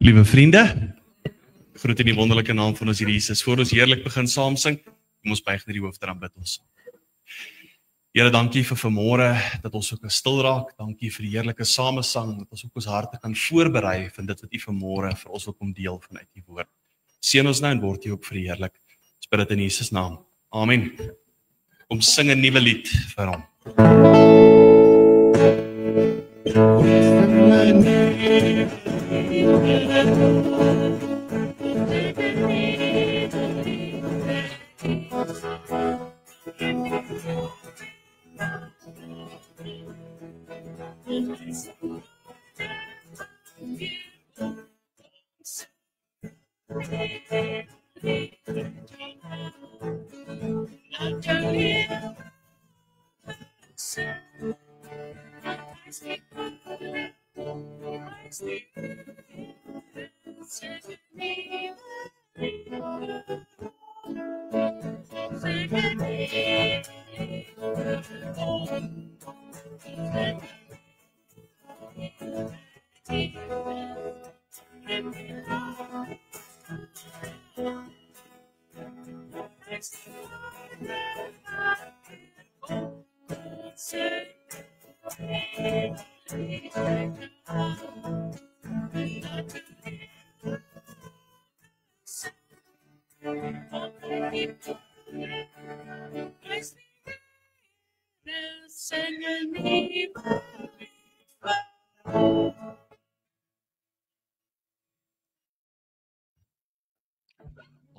Liewe vriende, groet in die wonderlike naam van ons Here Jesus. Voor ons heerlik begin saam sing, kom ons buig na die hoofde en bid ons. Here, dankie vir vanmôre dat ons ook stil raak. Dankie vir die heerlike samesang, dat ons ook ons harte kan voorberei van dit wat U vanmôre vir ons wil kom deel vanuit U woord. Seën ons nou en word U ook verheerlik. Ons bid dit in Jesus naam. Amen. Kom sing 'n nuwe lied vir hom.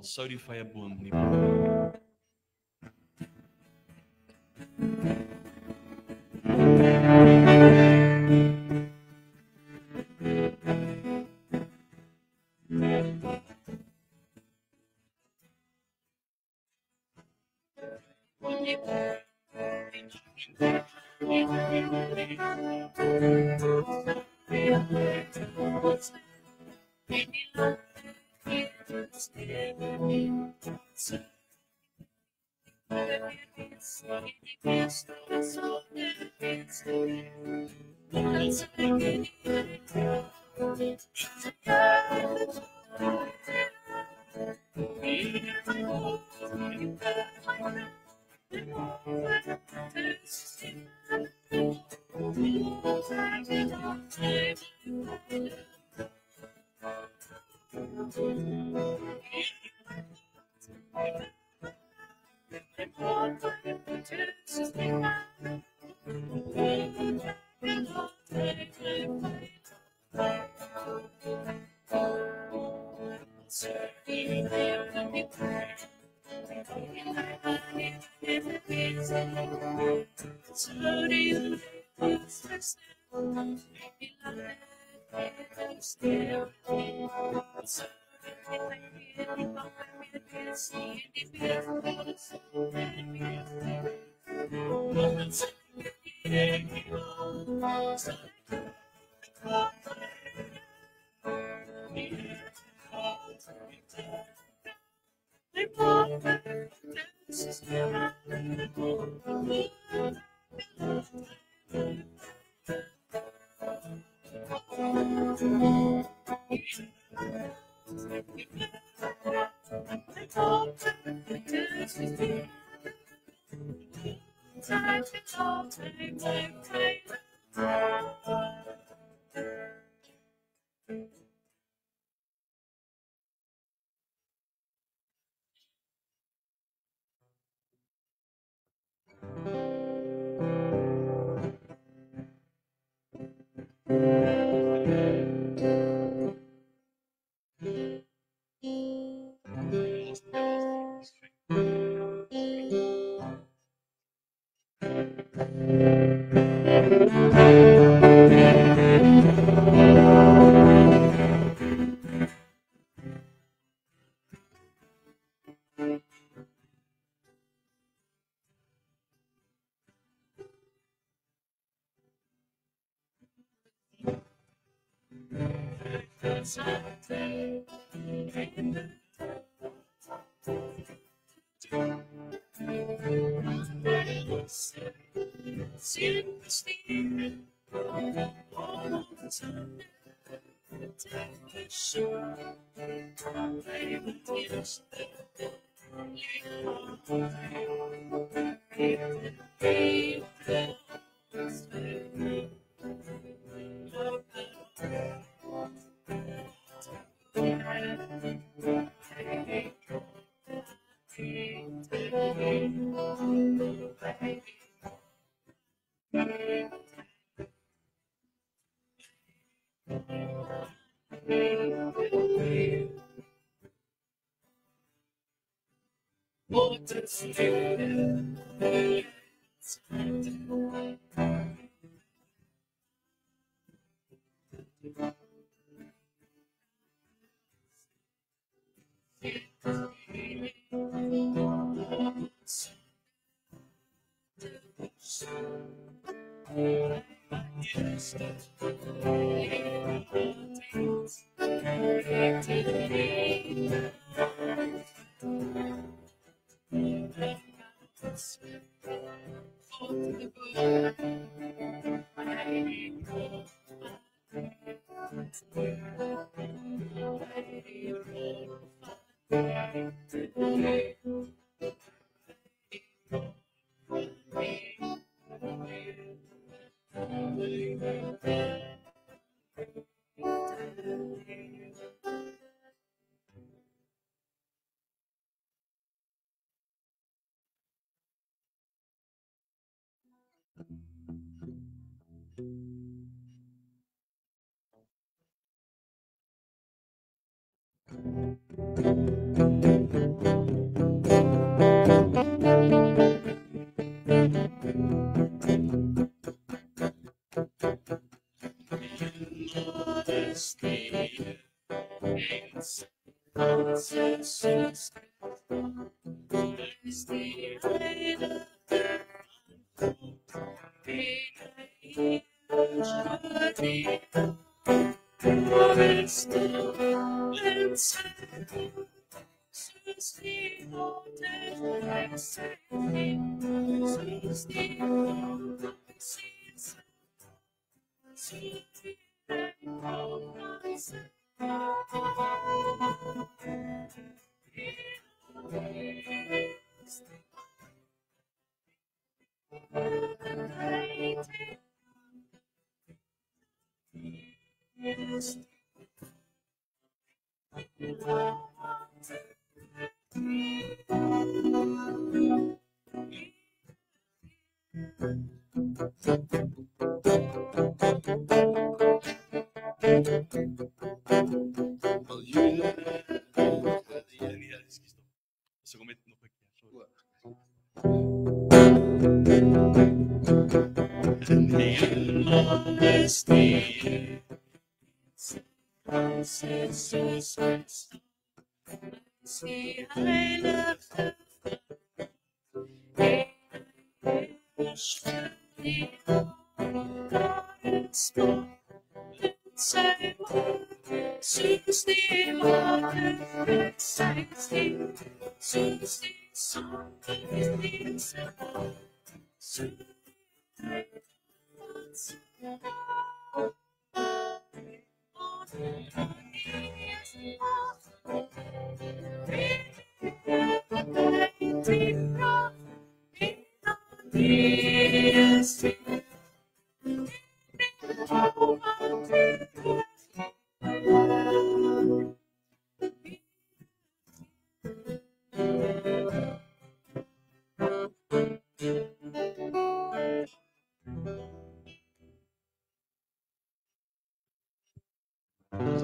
Al sou die vrye boom nie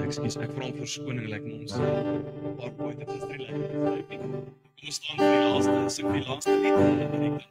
Ekskuus, ek vra om verskoning, lyk my ons paar pointe is drie lyk. Kom ons staan vir die laaste, sing die laaste lied en dan direk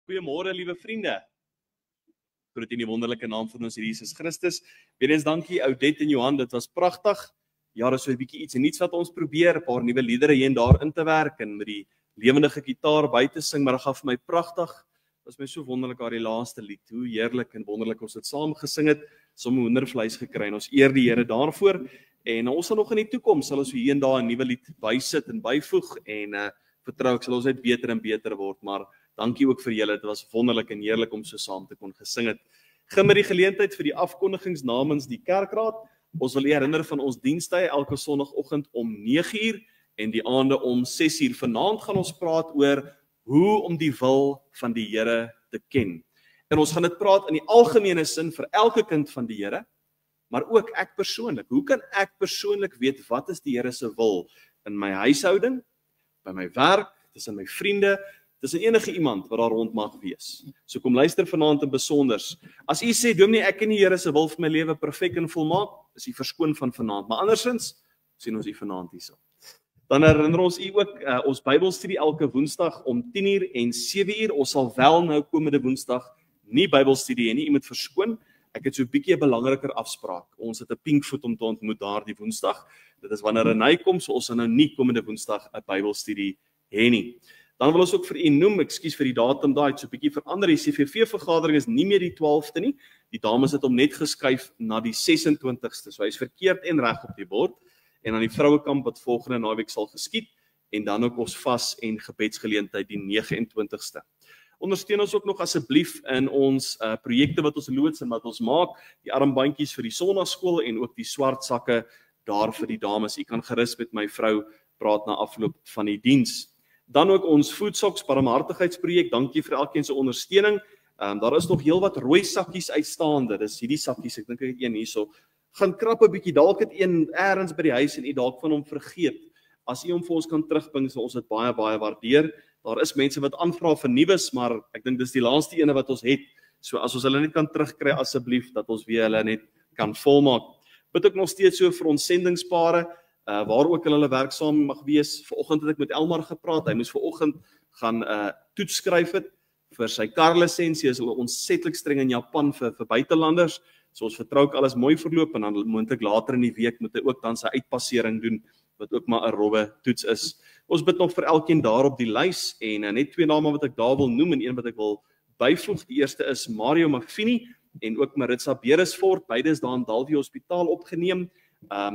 Goeiemôre, liewe vriende. Groet in die wonderlike naam van ons Jesus Christus. Weer eens dankie Oudette en Johan, dit was pragtig. Ja, dis so 'n bietjie iets en iets wat ons probeer, 'n paar nuwe liedere hier en daar in te werk en met die lewendige gitaar by te sing, maar dit gaan vir my pragtig. Dit was my so wonderlik daar die laaste lied. Hoe heerlik en wonderlik ons dit saam gesing het, sommer hoendervleis gekry en ons eer die Here daarvoor. En ons sal nog in die toekoms sal ons hier en daar 'n nuwe lied bysit en byvoeg en vertrou ek sal ons net beter en beter word, maar dankie ook vir julle, dit was wonderlik en heerlik om so saam te kon gesing het. Gim met die geleentheid vir die afkondigings namens die kerkraad. Ons wil herinner van ons dienstye elke sonnagoggend om 9:00 en die aande om 6:00. Vanaand gaan ons praat oor hoe om die wil van die Here te ken. En ons gaan dit praat in die algemene sin vir elke kind van die Here, maar ook ek persoonlik. Hoe kan ek persoonlik weet wat is die Here se wil in my huishouding, by my werk, tussen my vriende, tussen enige iemand wat daar rond mag wees. So kom luister vanaand in besonders. As u sê, Dominee, ek ken die Here se wil vir my lewe perfek en volmaak, is u verskoon van vanaand. Maar andersins sien ons u vanaand hierso. Dan herinner ons u ook ons Bybelstudie elke Woensdag om 10:00 en 7:00. Ons sal wel nou komende Woensdag nie Bybelstudie hê nie. U moet verskoon. ek het so 'n bietjie 'n belangriker afspraak. Ons het 'n pinkvoet om te ontmoet daardie Woensdag. Dit is wanneer Renay kom, so ons gaan nou nie komende Woensdag 'n Bybelstudie hê nie. Dan wil ons ook vir u noem, ekskuus vir die datum daai, het so 'n bietjie verander. Die CVV-vergadering is nie meer die 12de nie. Die dames het hom net geskuif na die 26ste. So hy is verkeerd en reg op die bord. En dan die vrouekamp wat volgende naweek sal geskied en dan ook ons vas en gebedsgeleentheid die 29ste. Ondersteun ons ook nog asseblief in ons projekte wat ons loods en wat ons maak, die armbandjies vir die sonnaskool en ook die swart sakke daar vir die dames. U kan gerus met my vrou praat na afloop van die diens. Dan ook ons Foodsoks barmhartigheidsprojek. Dankie vir elkeen se ondersteuning. Daar is nog heelwat rooi sakkies uitstaande. Dis hierdie sakkies, ek dink ek het een hierso. Gaan krap 'n bietjie, dalk het een eers by die huis en u dalk van hom vergeet. As u hom vir ons kan terugbring, sal ons dit baie waardeer. Daar is mense wat aanvra vir nuus, maar ek dink dis die laaste ene wat ons het. So as ons hulle net kan terugkry asseblief, dat ons weer hulle net kan volmaak. Bid ook nog steeds so vir ons sendingspare, waar ook hulle werksaam mag wees. Vanoggend het ek met Elmar gepraat. Hy moes vanoggend gaan toets skryf het vir sy karlisensie. Is hulle ontsetlik streng in Japan vir buitelanders. So ons vertrou ook alles mooi verloop en dan moontlik later in die week moet hy ook dan sy uitpassering doen, wat ook maar 'n rowwe toets is. Ons bid nog vir elkeen daar op die lys en net twee name wat ek daar wil noem en een wat ek wil byvoeg. Die eerste is Mario Mafini en ook Maritza Beresford. Beide is daar in Dalvie Hospitaal opgeneem.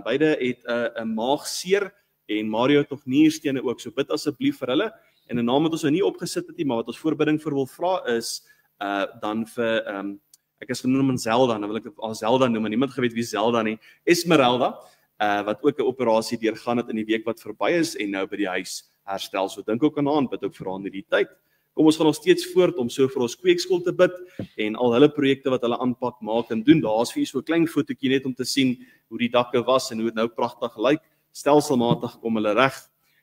Beide het 'n maagseer en Mario het nog nierstene ook. So bid asseblief vir hulle. En 'n naam wat ons nou nie opgesit het nie, maar wat ons voorbidding vir wil vra is dan vir ek is genoem in Zelda, nou wil ek al Zelda noem, en niemand geweet wie Zelda nie, Esmeralda, wat ook 'n operasie deurgaan het in die week wat verby is en nou by die huis herstel. So dink ook aan bid ook vir haar in die tyd. Kom ons gaan nog steeds voort om so vir ons kweekskool te bid en al hulle projekte wat hulle aanpak, maak en doen. Daar's vir u so 'n klein fotootjie net om te sien hoe die dakke was en hoe dit nou pragtig lyk. Stelselmatig kom hulle reg.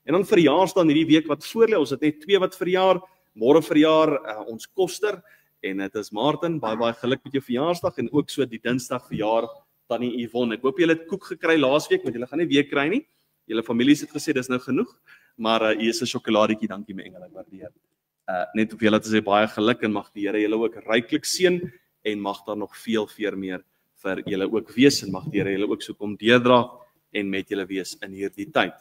En dan verjaarsdag hierdie week wat voorlê. Ons het net 2 wat verjaar. Môre verjaar ons koster en dit is Martin. Baie geluk met jou verjaarsdag en ook so die Dinsdag verjaar Tannie Yvonne. Ek hoop julle het koek gekry laasweek, want julle gaan nie weer kry nie. Julle families het gesê dis nou genoeg, maar hier is 'n sjokoladietjie, dankie my engele, ek waardeer. Net op julle te sê baie geluk en mag die Here julle ook ryklik seën en mag daar nog veel meer vir julle ook wees en mag die Here julle ook so kom deurdra en met julle wees in hierdie tyd.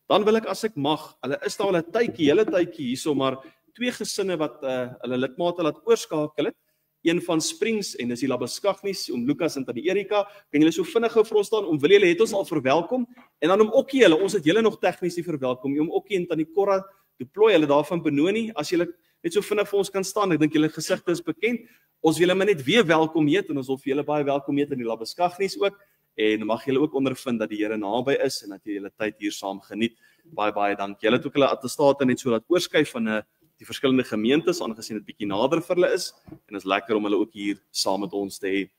Dan wil ek as ek mag, hulle is daar al 'n tydjie, hele tydjie hierso, maar 2 gesinne wat hulle lidmate laat oorskakel het. Een van Springs en dis die Labuskaghnies, oom Lukas en tannie Erika. Kan julle so vinnig gou vir ons staan? Oom Willie het ons al verwelkom en dan oom Okkie, ons het julle nog tegnies nie verwelkom. Oom Okkie en tannie Korra deploy hulle daar van Benoni. As julle net so vinnig vir ons kan staan, ek dink julle gesigte is bekend. Ons wil julle maar net weer welkom heet en ons wil vir julle baie welkom heet in die Labuskaghnies ook. En mag julle ook ondervind dat die Here naby is en dat jy julle tyd hier saam geniet. Baie dankie. Julle het ook hulle attestate net so laat oorskuif van die verskillende gemeentes, aangesien dit bietjie nader vir hulle is, en is lekker om hulle ook hier saam met ons te hê.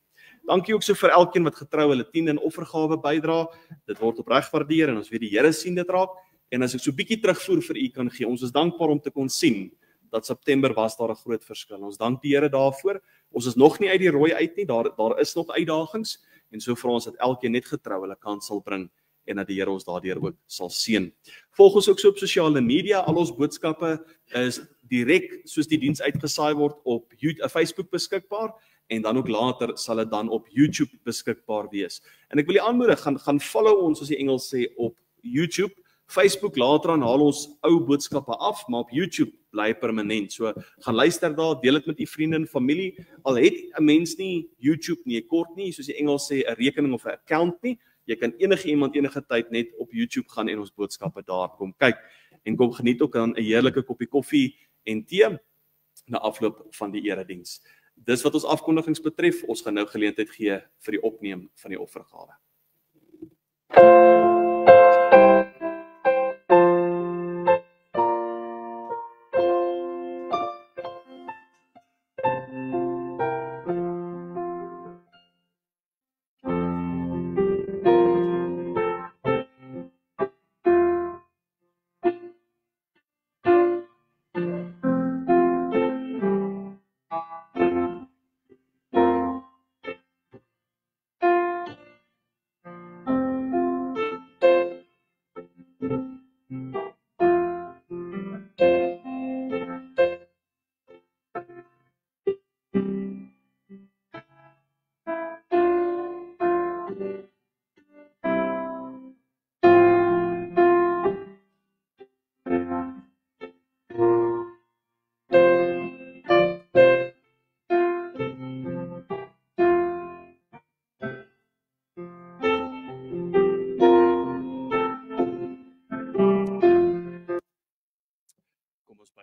Dankie ook so vir elkeen wat getrou hulle 10 en offergawe bydra. Dit word opreg waardeer en ons weet die Here sien dit raak. En as ek so bietjie terugvoer vir u kan gee, ons is dankbaar om te kon sien dat September was daar 'n groot verskil. Ons dank die Here daarvoor. Ons is nog nie uit die rooi uit nie. Daar is nog uitdagings en so vir ons dat elkeen net getrou hulle kans sal bring en dat die Here ons daardeur ook sal seën. Volg ons ook so op sosiale media. Al ons boodskappe is direk soos die diens uitgesaai word op Facebook beskikbaar en dan ook later sal dit dan op YouTube beskikbaar wees. En ek wil julle aanmoedig, gaan follow ons soos die Engels sê op YouTube. Facebook later aan haal ons ou boodskappe af, maar op YouTube bly permanent. So gaan luister daar, deel dit met u vriende en familie. Al het 'n mens nie YouTube nie, 'n kort nie, soos die Engels sê 'n rekening of 'n account nie. Jy kan enige iemand enige tyd net op YouTube gaan en ons boodskappe daar kom kyk en kom geniet ook dan 'n heerlike koppie koffie en tee na afloop van die erediens. Dis wat ons afkondigings betref. Ons gaan nou geleentheid gee vir die opneem van die offergawe.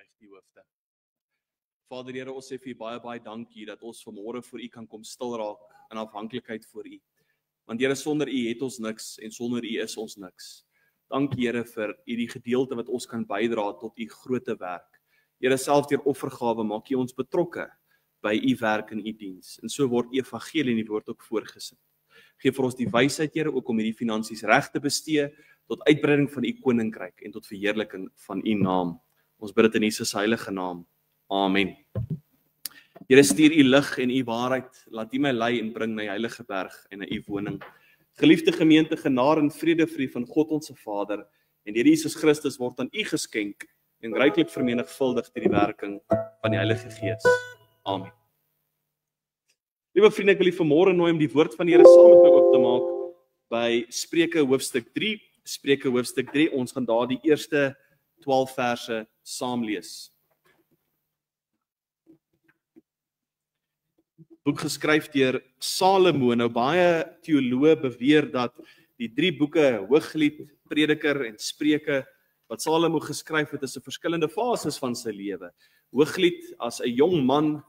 buig die hoofde. Vader Here, ons sê vir U baie dankie dat ons vanmôre voor U kan kom stil raak in afhanklikheid voor U. Want Here, sonder U het ons niks en sonder U is ons niks. Dankie Here vir U die gedeelte wat ons kan bydra tot U groote werk. Here, self deur offergawe maak U ons betrokke by U werk en U diens. En so word evangelie en die woord ook voorgesit. Geef vir ons die wysheid, Here, ook om hierdie finansies reg te bestee tot uitbreiding van U koninkryk en tot verheerliking van U naam. Ons bid dit in Jesus se heilige naam. Amen. Here, stuur U lig en U waarheid, laat U my lei en bring na die heilige berg en na U woning. Geliefde gemeente, genade en vrede vir U van God ons Vader en deur Jesus Christus word aan U geskenk en ryklik vermenigvuldig deur die werking van die Heilige Gees. Amen. Liewe vriende, ek wil U vanmôre nooi om die woord van die Here saam met my oop te maak by Spreuke hoofstuk 3. Spreuke hoofstuk 3, ons gaan daar die eerste 12 verse saam lees. Boek geskryf deur Salomo. Nou baie teoloë beweer dat die 3 boeke Hooglied, Prediker en Spreuke wat Salomo geskryf het is 'n verskillende fases van sy lewe. Hooglied as 'n jong man,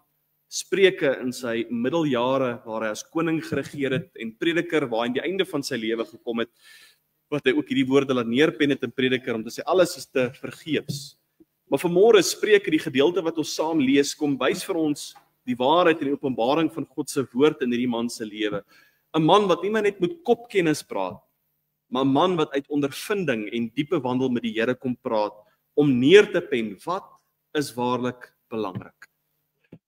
Spreuke in sy middeljare waar hy as koning geregeer het en Prediker waar hy aan die einde van sy lewe gekom het wat hy ook hierdie woorde laat neerpen het in Prediker om te sê alles is te vergeefs. Maar vanmôre Spreuke, die gedeelte wat ons saam lees, kom wys vir ons die waarheid en die openbaring van God se woord in hierdie man se lewe. 'n Man wat nie maar net met kopkennis praat, maar 'n man wat uit ondervinding en diepe wandel met die Here kom praat om neer te pen wat is waarlik belangrik.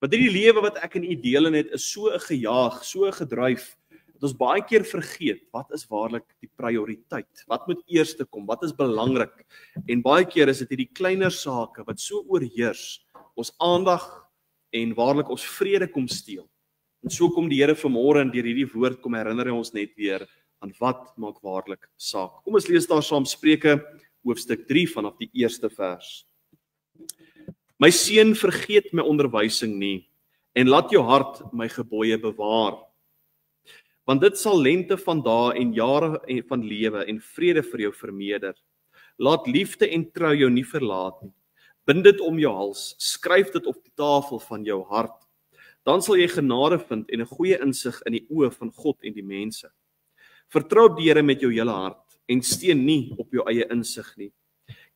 Want hierdie lewe wat ek en u deel in het is so 'n gejaag, so 'n gedryf dat ons baie keer vergeet wat is waarlik die prioriteit. Wat moet eerste kom? Wat is belangrik? En baie keer is dit hierdie kleiner sake wat so oorheers ons aandag en waarlik ons vrede kom steel. En so kom die Here vanmôre en deur hierdie woord kom herinner hy ons net weer aan wat maak waarlik saak. Kom ons lees daar saam Spreuke hoofstuk 3 vanaf die eerste vers. My seun, vergeet my onderwysing nie en laat jou hart my gebooie bewaar. Want dit sal lente van dae en jare van lewe en vrede vir jou vermeerder. Laat liefde en trou jou nie verlaat nie. Bind dit om jou hals, skryf dit op die tafel van jou hart. Dan sal jy genade vind en 'n goeie insig in die oë van God en die mense. Vertrou die Here met jou hele hart en steun nie op jou eie insig nie.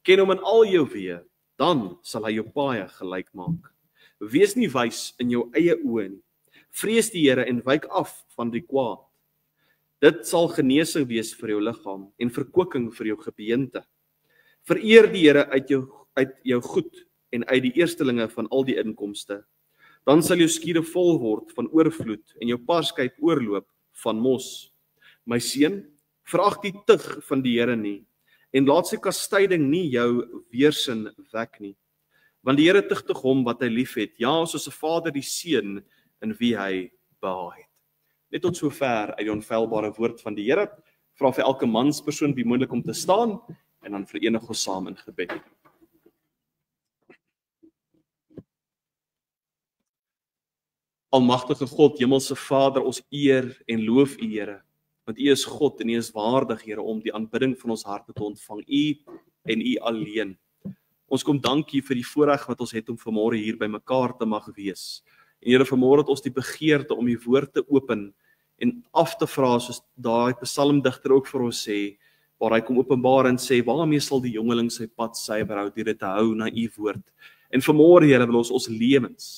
Ken hom in al jou weë, dan sal hy jou paaie gelyk maak. Wees nie wys in jou eie oë nie. Vrees die Here en wyk af van die kwaad. Dit sal genesing wees vir jou liggaam en verkwikking vir jou gebeente. Vereer die Here uit jou goed en uit die eerstelinge van al die inkomste. Dan sal jou skure vol word van oorvloed en jou parskyp oorloop van mos. My seun, verag die tug van die Here nie en laat sy kastyding nie jou weersin wek nie. Want die Here tugtig hom wat hy liefhet, ja, soos 'n vader die seun in wie hy behaag het. Net tot sover uit die onfeilbare woord van die Here. Vra vir elke manspersoon wie moontlik om te staan en dan verenig ons saam in gebed. Almagtige God, Hemelse Vader, ons eer en loof U, Here, want U is God en U is waardig, Here, om die aanbidding van ons harte te ontvang, U en U alleen. Ons kom dankie vir die voorreg wat ons het om vanmôre hier by mekaar te mag wees. En Here, vanmôre het ons die begeerte om U woord te open en af te vra, soos daai psalmdigter ook vir ons sê, waar hy kom openbaar en sê, waarmee sal die jongeling sy pad suiwer hou, deur dit te hou na U woord. En vanmôre, Here, wil ons lewens,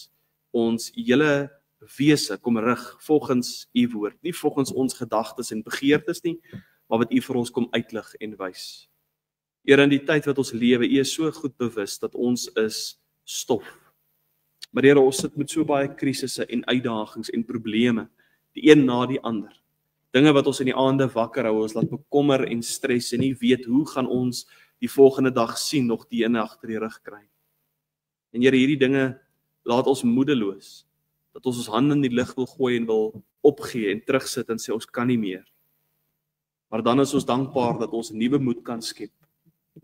ons hele wese kom rig volgens U woord, nie volgens ons gedagtes en begeertes nie, maar wat U vir ons kom uitlig en wys. Here, in die tyd wat ons lewe, U is so goed bewus dat ons is stof. Maar Here, ons sit met so baie krisisse en uitdagings en probleme, die een na die ander. Dinge wat ons in die aande wakker hou, ons laat bekommer en stres en nie weet hoe gaan ons die volgende dag sien, nog die ene agter die rug kry. En Here, hierdie dinge laat ons moedeloos, dat ons hande in die lug wil gooi en wil opgee en terugsit en sê ons kan nie meer. Maar dan is ons dankbaar dat ons nuwe moed kan skep.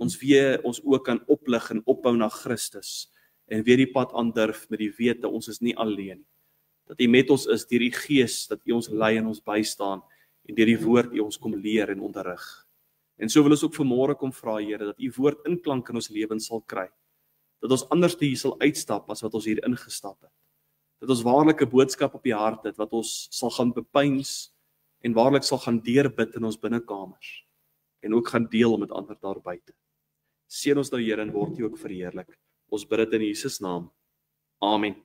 Ons weer ons ook kan oplig en opbou na Christus en weer die pad aandurf met die wete ons is nie alleen nie. Dat U met ons is deur die Gees, dat U ons lei en ons bystaan en deur die woord U ons kom leer en onderrig. En so wil ons ook vanmôre kom vra, Here, dat U woord inklank in ons lewens sal kry. dat ons anders hier sal uitstap as wat ons hier ingestap het. Dat ons waarlik 'n boodskap op die hart het, wat ons sal gaan bepeins, en waarlik sal gaan deurbid in ons binnekamers, en ook gaan deel met ander daar buite. Seën ons nou, Here, en word U ook verheerlik. Ons bid dit in Jesus naam. Amen.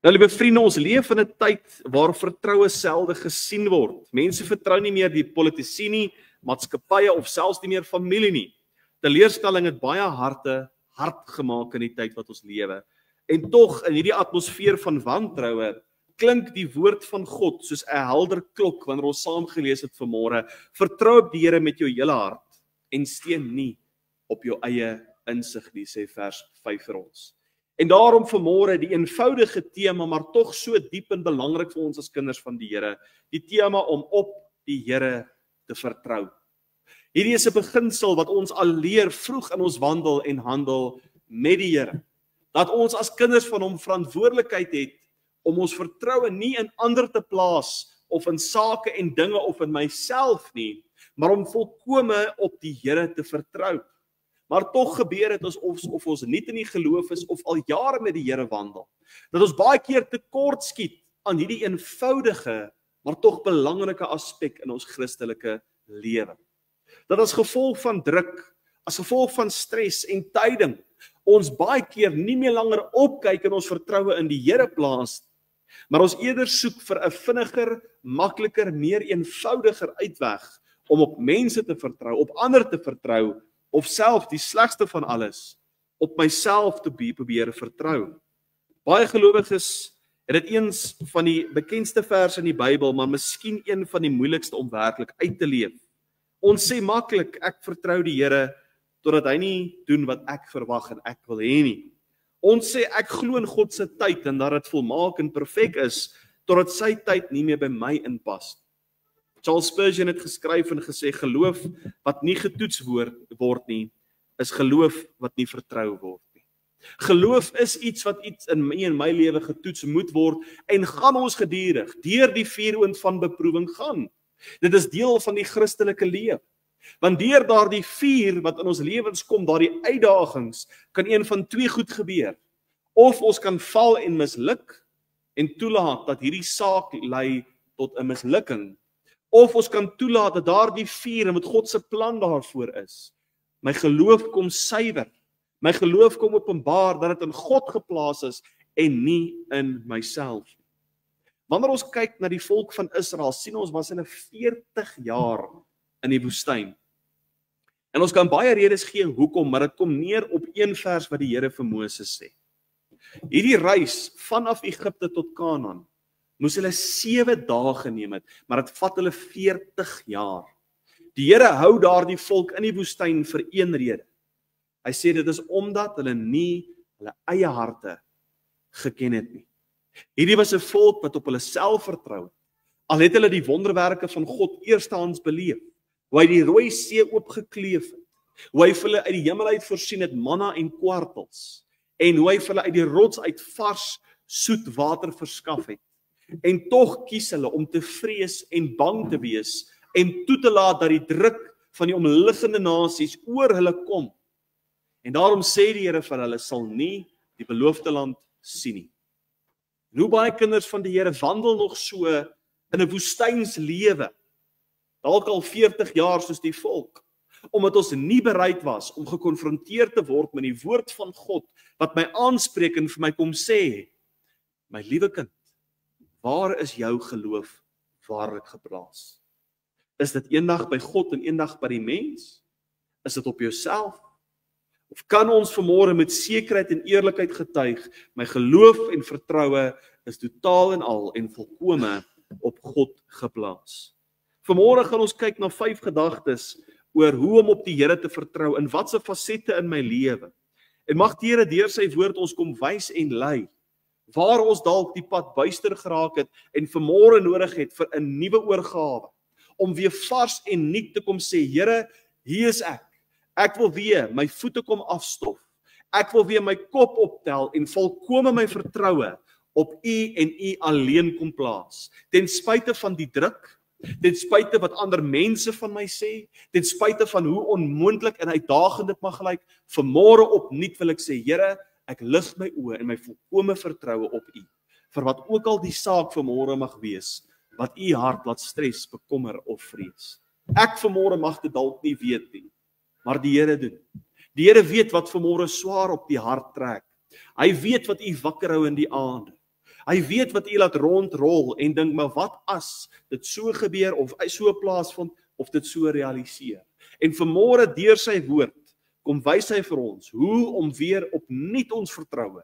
Nou, liewe vriende, ons leef in 'n tyd waar vertroue selde gesien word. Mense vertrou nie meer die politici nie, maatskappye of selfs nie meer familie nie. Teleurstelling het baie harte hard gemaak in die tyd wat ons lewe. En tog, in hierdie atmosfeer van wantroue, klink die woord van God soos 'n helder klok wanneer ons saam gelees het vanmôre. Vertrou op die Here met jou hele hart en steun nie op jou eie insig nie, sê vers 5 vir ons. En daarom vanmôre die eenvoudige tema, maar tog so diep en belangrik vir ons as kinders van die Here, die tema om op die Here te vertrou. Hierdie is 'n beginsel wat ons al leer vroeg in ons wandel en handel met die Here. Dat ons as kinders van hom verantwoordelikheid het om ons vertroue nie in ander te plaas of in sake en dinge of in myself nie, maar om volkome op die Here te vertrou. Maar tog gebeur dit of ons nie in die geloof is of al jare met die Here wandel, dat ons baie keer tekort skiet aan hierdie eenvoudige, maar tog belangrike aspek in ons Christelike lewe. Dat as gevolg van druk, as gevolg van stres en tyding, ons baie keer nie meer langer opkyk en ons vertroue in die Here plaas, maar ons eerder soek vir 'n vinniger, makliker, meer eenvoudiger uitweg om op mense te vertrou, op ander te vertrou, of self die slegste van alles, op myself te probeer vertrou. Baie gelowiges het dit eens van die bekendste verse in die Bybel, maar miskien een van die moeilikste om werklik uit te leef. Ons sê maklik, ek vertrou die Here, totdat hy nie doen wat ek verwag en ek wil hê nie. Ons sê ek glo in God se tyd en dat dit volmaak en perfek is, totdat sy tyd nie meer by my inpas. Charles Spurgeon het geskryf en gesê, geloof wat nie getoets word nie, is geloof wat nie vertrou word nie. Geloof is iets wat in my en my lewe getoets moet word, en gaan ons gedurig deur die vuuroond van beproewing gaan. Dit is deel van die Christelike lewe. Want deur daardie vuur wat in ons lewens kom, daardie uitdagings, kan een van twee goed gebeur. Of ons kan val en misluk, en toelaat dat hierdie saak lei tot 'n mislukking. Of ons kan toelaat dat daardie vuur en met God se plan daarvoor is. My geloof kom suiwer. My geloof kom openbaar dat dit in God geplaas is en nie in myself. Wanneer ons kyk na die volk van Israel, sien ons was hulle 40 jaar in die woestyn. En ons kan baie redes gee hoekom, maar dit kom neer op een vers wat die Here vir Moses sê. Hierdie reis vanaf Egipte tot Kanaan moes hulle 7 dae geneem het, maar dit vat hulle 40 jaar. Die Here hou daardie volk in die woestyn vir een rede. Hy sê dit is omdat hulle nie hulle eie harte geken het nie. Hierdie was 'n volk wat op hulle self vertrou het. Al het hulle die wonderwerke van God eerstehands beleef, hoe hy die Rooi See oopgekleef het, hoe hy vir hulle uit die hemel uit voorsien het manna en kwartels, en hoe hy vir hulle uit die rots uit vars, soet water verskaf het. En tog kies hulle om te vrees en bang te wees en toe te laat dat die druk van die omliggende nasies oor hulle kom. En daarom sê die Here vir hulle sal nie die beloofde land sien nie. En hoe baie kinders van die Here wandel nog so in 'n woestynslewe, dalk al 40 jaar soos die volk, omdat ons nie bereid was om gekonfronteer te word met die woord van God wat my aanspreek en vir my kom sê, my liewe kind, waar is jou geloof waarlik geplaas? Is dit eendag by God en eendag by die mens? Is dit op jouself? Of kan ons vanmôre met sekerheid en eerlikheid getuig, my geloof en vertroue is totaal en al en volkome op God geplaas? Vanmôre gaan ons kyk na 5 gedagtes oor hoe om op die Here te vertrou in watse fasette in my lewe. En mag die Here deur sy woord ons kom wys en lei, waar ons dalk die pad buister geraak het en vanmôre nodig het vir 'n nuwe oorgawe, om weer vars en nuut te kom sê, Here, hier is ek. Ek wil weer my voete kom afstof. Ek wil weer my kop optel en volkome my vertroue op U en U alleen kom plaas. Ten spyte van die druk, ten spyte wat ander mense van my sê, ten spyte van hoe onmoontlik en uitdagend dit mag lyk, vanmôre opnuut wil ek sê, Here, ek lig my oë en my volkome vertroue op U, vir wat ook al die saak vanmôre mag wees, wat U hart laat stres, bekommer of vrees. Ek vanmôre mag dit dalk nie weet nie, maar die Here doen. Die Here weet wat vanmôre swaar op die hart trek. Hy weet wat U wakker hou in die aande. Hy weet wat U laat rondrol en dink, maar wat as dit so gebeur of so plaasvind of dit so realiseer. En vanmôre deur sy woord kom wys hy vir ons hoe om weer opnuut ons vertroue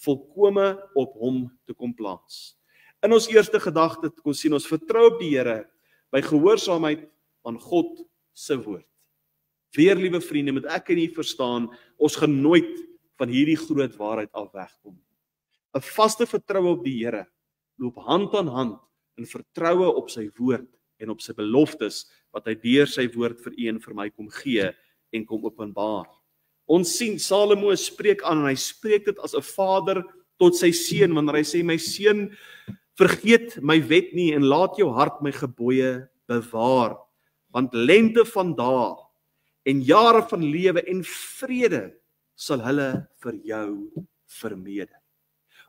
volkome op hom te kom plaas. In ons eerste gedagte kon sien ons vertrou op die Here by gehoorsaamheid aan God se woord. Weer, liewe vriende, moet ek en u verstaan, ons gaan nooit van hierdie groot waarheid af wegkom. 'n Vaste vertroue op die Here loop hand aan hand in vertroue op sy woord en op sy beloftes wat hy deur sy woord vir u en vir my kom gee en kom openbaar. Ons sien Salomo spreek aan en hy spreek dit as 'n vader tot sy seun wanneer hy sê, my seun, vergeet my wet nie en laat jou hart my gebooie bewaar, want lente van dae en jare van lewe en vrede sal hulle vir jou vermeerder.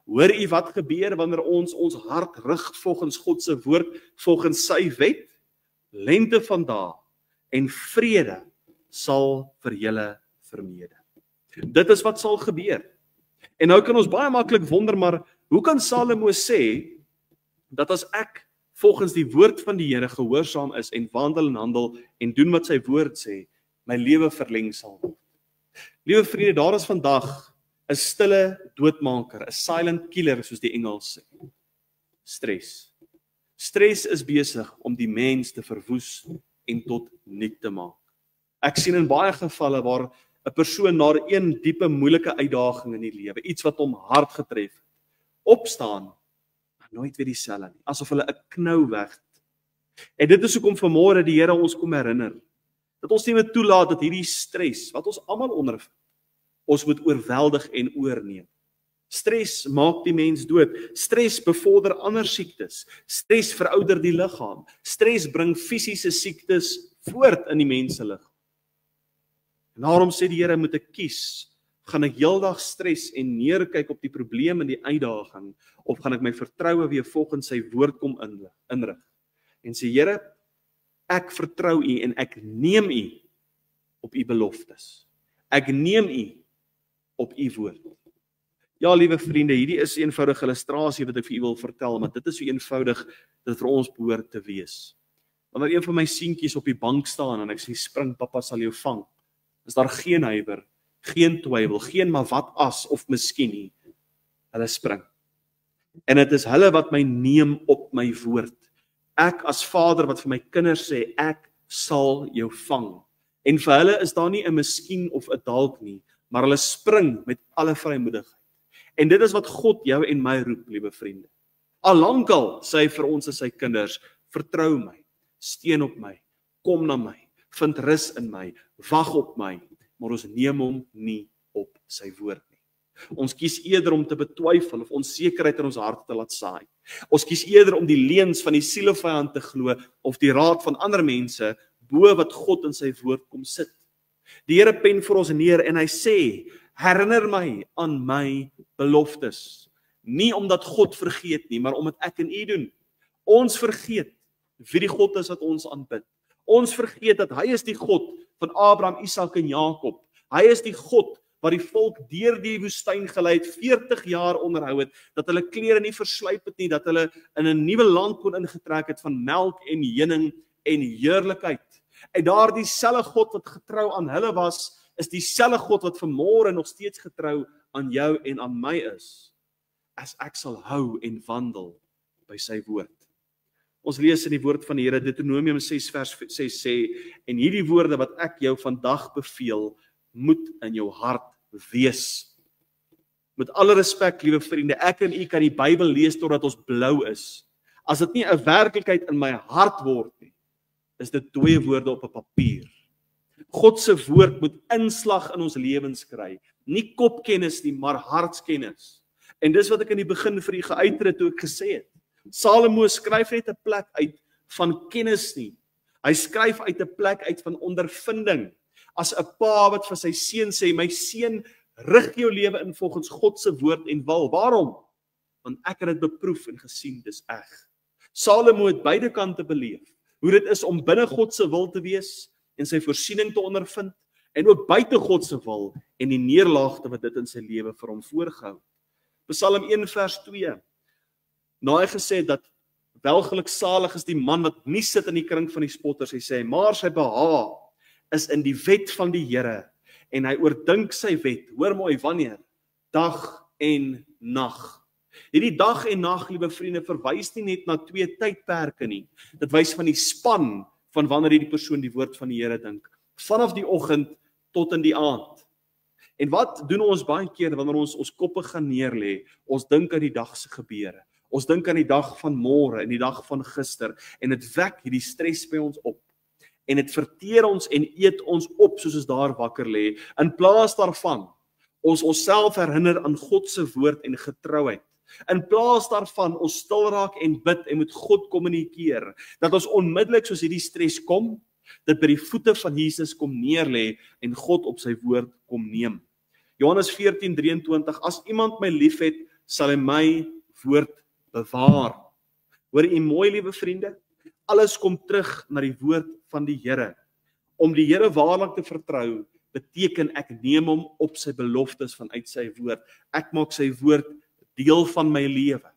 Hoor u wat gebeur wanneer ons hart rig volgens God se woord, volgens sy wet? Lente van dae en vrede sal vir julle vermeerder. Dit is wat sal gebeur. En nou kan ons baie maklik wonder, maar hoe kan Salomo sê dat as ek volgens die woord van die Here gehoorsaam is en wandel en handel en doen wat sy woord sê, my lewe verleng sal word? Liewe vriende, daar is vandag 'n stille doodmaker, 'n silent killer soos die Engels sê. Stres. Stres is besig om die mens te verwoes en tot niet te maak. Ek sien in baie gevalle waar 'n persoon na 'n diepe moeilike uitdaging in die lewe, iets wat hom hard getref het, opstaan, maar nooit weer dieselfde nie, asof hulle 'n knou weg het. En dit is hoekom vanmôre die Here ons kom herinner, dat ons nie meer toelaat dat hierdie stres, wat ons almal ondervind, ons moet oorweldig en oorneem. Stres maak die mens dood. Stres bevorder ander siektes. Stres verouder die liggaam. Stres bring fisiese siektes voort in die mens se liggaam. En daarom sê die Here, moet ek kies, gaan ek heeldag stres en neerkyk op die probleem en die uitdaging, of gaan ek my vertroue weer volgens sy woord kom inrig? En sê, Here, ek vertrou U en ek neem U op U beloftes. Ek neem U op U woord. Ja, liewe vriende, hierdie is 'n eenvoudige illustrasie wat ek vir u wil vertel, maar dit is so eenvoudig dat vir ons behoort te wees. Wanneer een van my seentjies op die bank staan en ek sê, spring, pappa sal jou vang, is daar geen huiwer, geen twyfel, geen maar wat as of miskien nie. Hulle spring. En dit is hulle wat my neem op my woord. Ek as vader wat vir my kinders sê, ek sal jou vang. En vir hulle is daar nie 'n miskien of 'n dalk nie, maar hulle spring met alle vrymoedigheid. En dit is wat God jou en my roep, liewe vriende. Alankal sê hy vir ons as sy kinders, vertrou my, steun op my, kom na my, vind rus in my, wag op my, maar ons neem hom nie op sy woord nie. Ons kies eerder om te betwyfel of onsekerheid in ons harte te laat saai. Ons kies eerder om die leuns van die sielevyand te glo of die raad van ander mense bo wat God in sy woord kom sit. Die Here pen vir ons neer en hy sê, herinner my aan my beloftes. Nie omdat God vergeet nie, maar omdat ek en u doen. Ons vergeet wie die God is wat ons aanbid. Ons vergeet dat hy is die God van Abraham, Isak en Jakob. Hy is die God wat die volk deur die woestyn gelei het, 40 jaar onderhou het, dat hulle klere nie verslyp het nie, dat hulle in 'n nuwe land kon ingetrek het van melk en honing en heerlikheid. En daardie selfe God wat getrou aan hulle was, is dieselfde God wat vanmôre nog steeds getrou aan jou en aan my is, as ek sal hou en wandel by sy woord. Ons lees in die woord van die Here, Deuteronomium 6 vers 6 sê, en hierdie woorde wat ek jou vandag beveel, moet in jou hart wees. Met alle respek, liewe vriende, ek en u kan die Bybel lees totdat ons blou is. As dit nie 'n werklikheid in my hart word nie, is dit dooie woorde op 'n papier. God se woord moet inslag in ons lewens kry. Nie kopkennis nie, maar hartskennis. En dis wat ek in die begin vir u geuiter het toe ek gesê het. Salomo skryf net 'n plek uit van kennis nie. Hy skryf uit 'n plek uit van ondervinding. As 'n pa wat vir sy seun sê, my seun, rig jou lewe in volgens God se woord en wil. Waarom? Want ek het dit beproef en gesien, dis reg. Salomo het beide kante beleef. Hoe dit is om binne God se wil te wees en sy voorsiening te ondervind, en ook buite God se wil en die neerlaagte wat dit in sy lewe vir hom voorgehou. Psalm 1 vers 2. Nou hy gesê dat welgeluksalig is die man wat nie sit in die kring van die spotters, hy sê, maar sy behaag is in die wet van die Here, en hy oordink sy wet, hoor mooi, wanneer? Dag en nag. Hierdie dag en nag, liewe vriende, verwys nie net na 2 tydperke nie. Dit wys van die span van wanneer hierdie persoon die woord van die Here dink. Vanaf die oggend tot in die aand. En wat doen ons baie keer wanneer ons koppe gaan neerlê? Ons dink aan die dag se gebeure. Ons dink aan die dag van môre en die dag van gister, en dit wek hierdie stres by ons op. En dit verteer ons en eet ons op soos ons daar wakker lê. In plaas daarvan ons onsself herinner aan God se woord en getrouheid. In plaas daarvan ons stil raak en bid en met God kommunikeer, dat ons onmiddellik soos hierdie stres kom, dit by die voete van Jesus kom neerlê en God op sy woord kom neem. Johannes 14:23, as iemand my liefhet, sal hy my woord bewaar. Hoor jy mooi, liewe vriende? Alles kom terug na die woord van die Here. Om die Here waarlik te vertrou, beteken ek neem hom op sy beloftes vanuit sy woord. Ek maak sy woord deel van my lewe.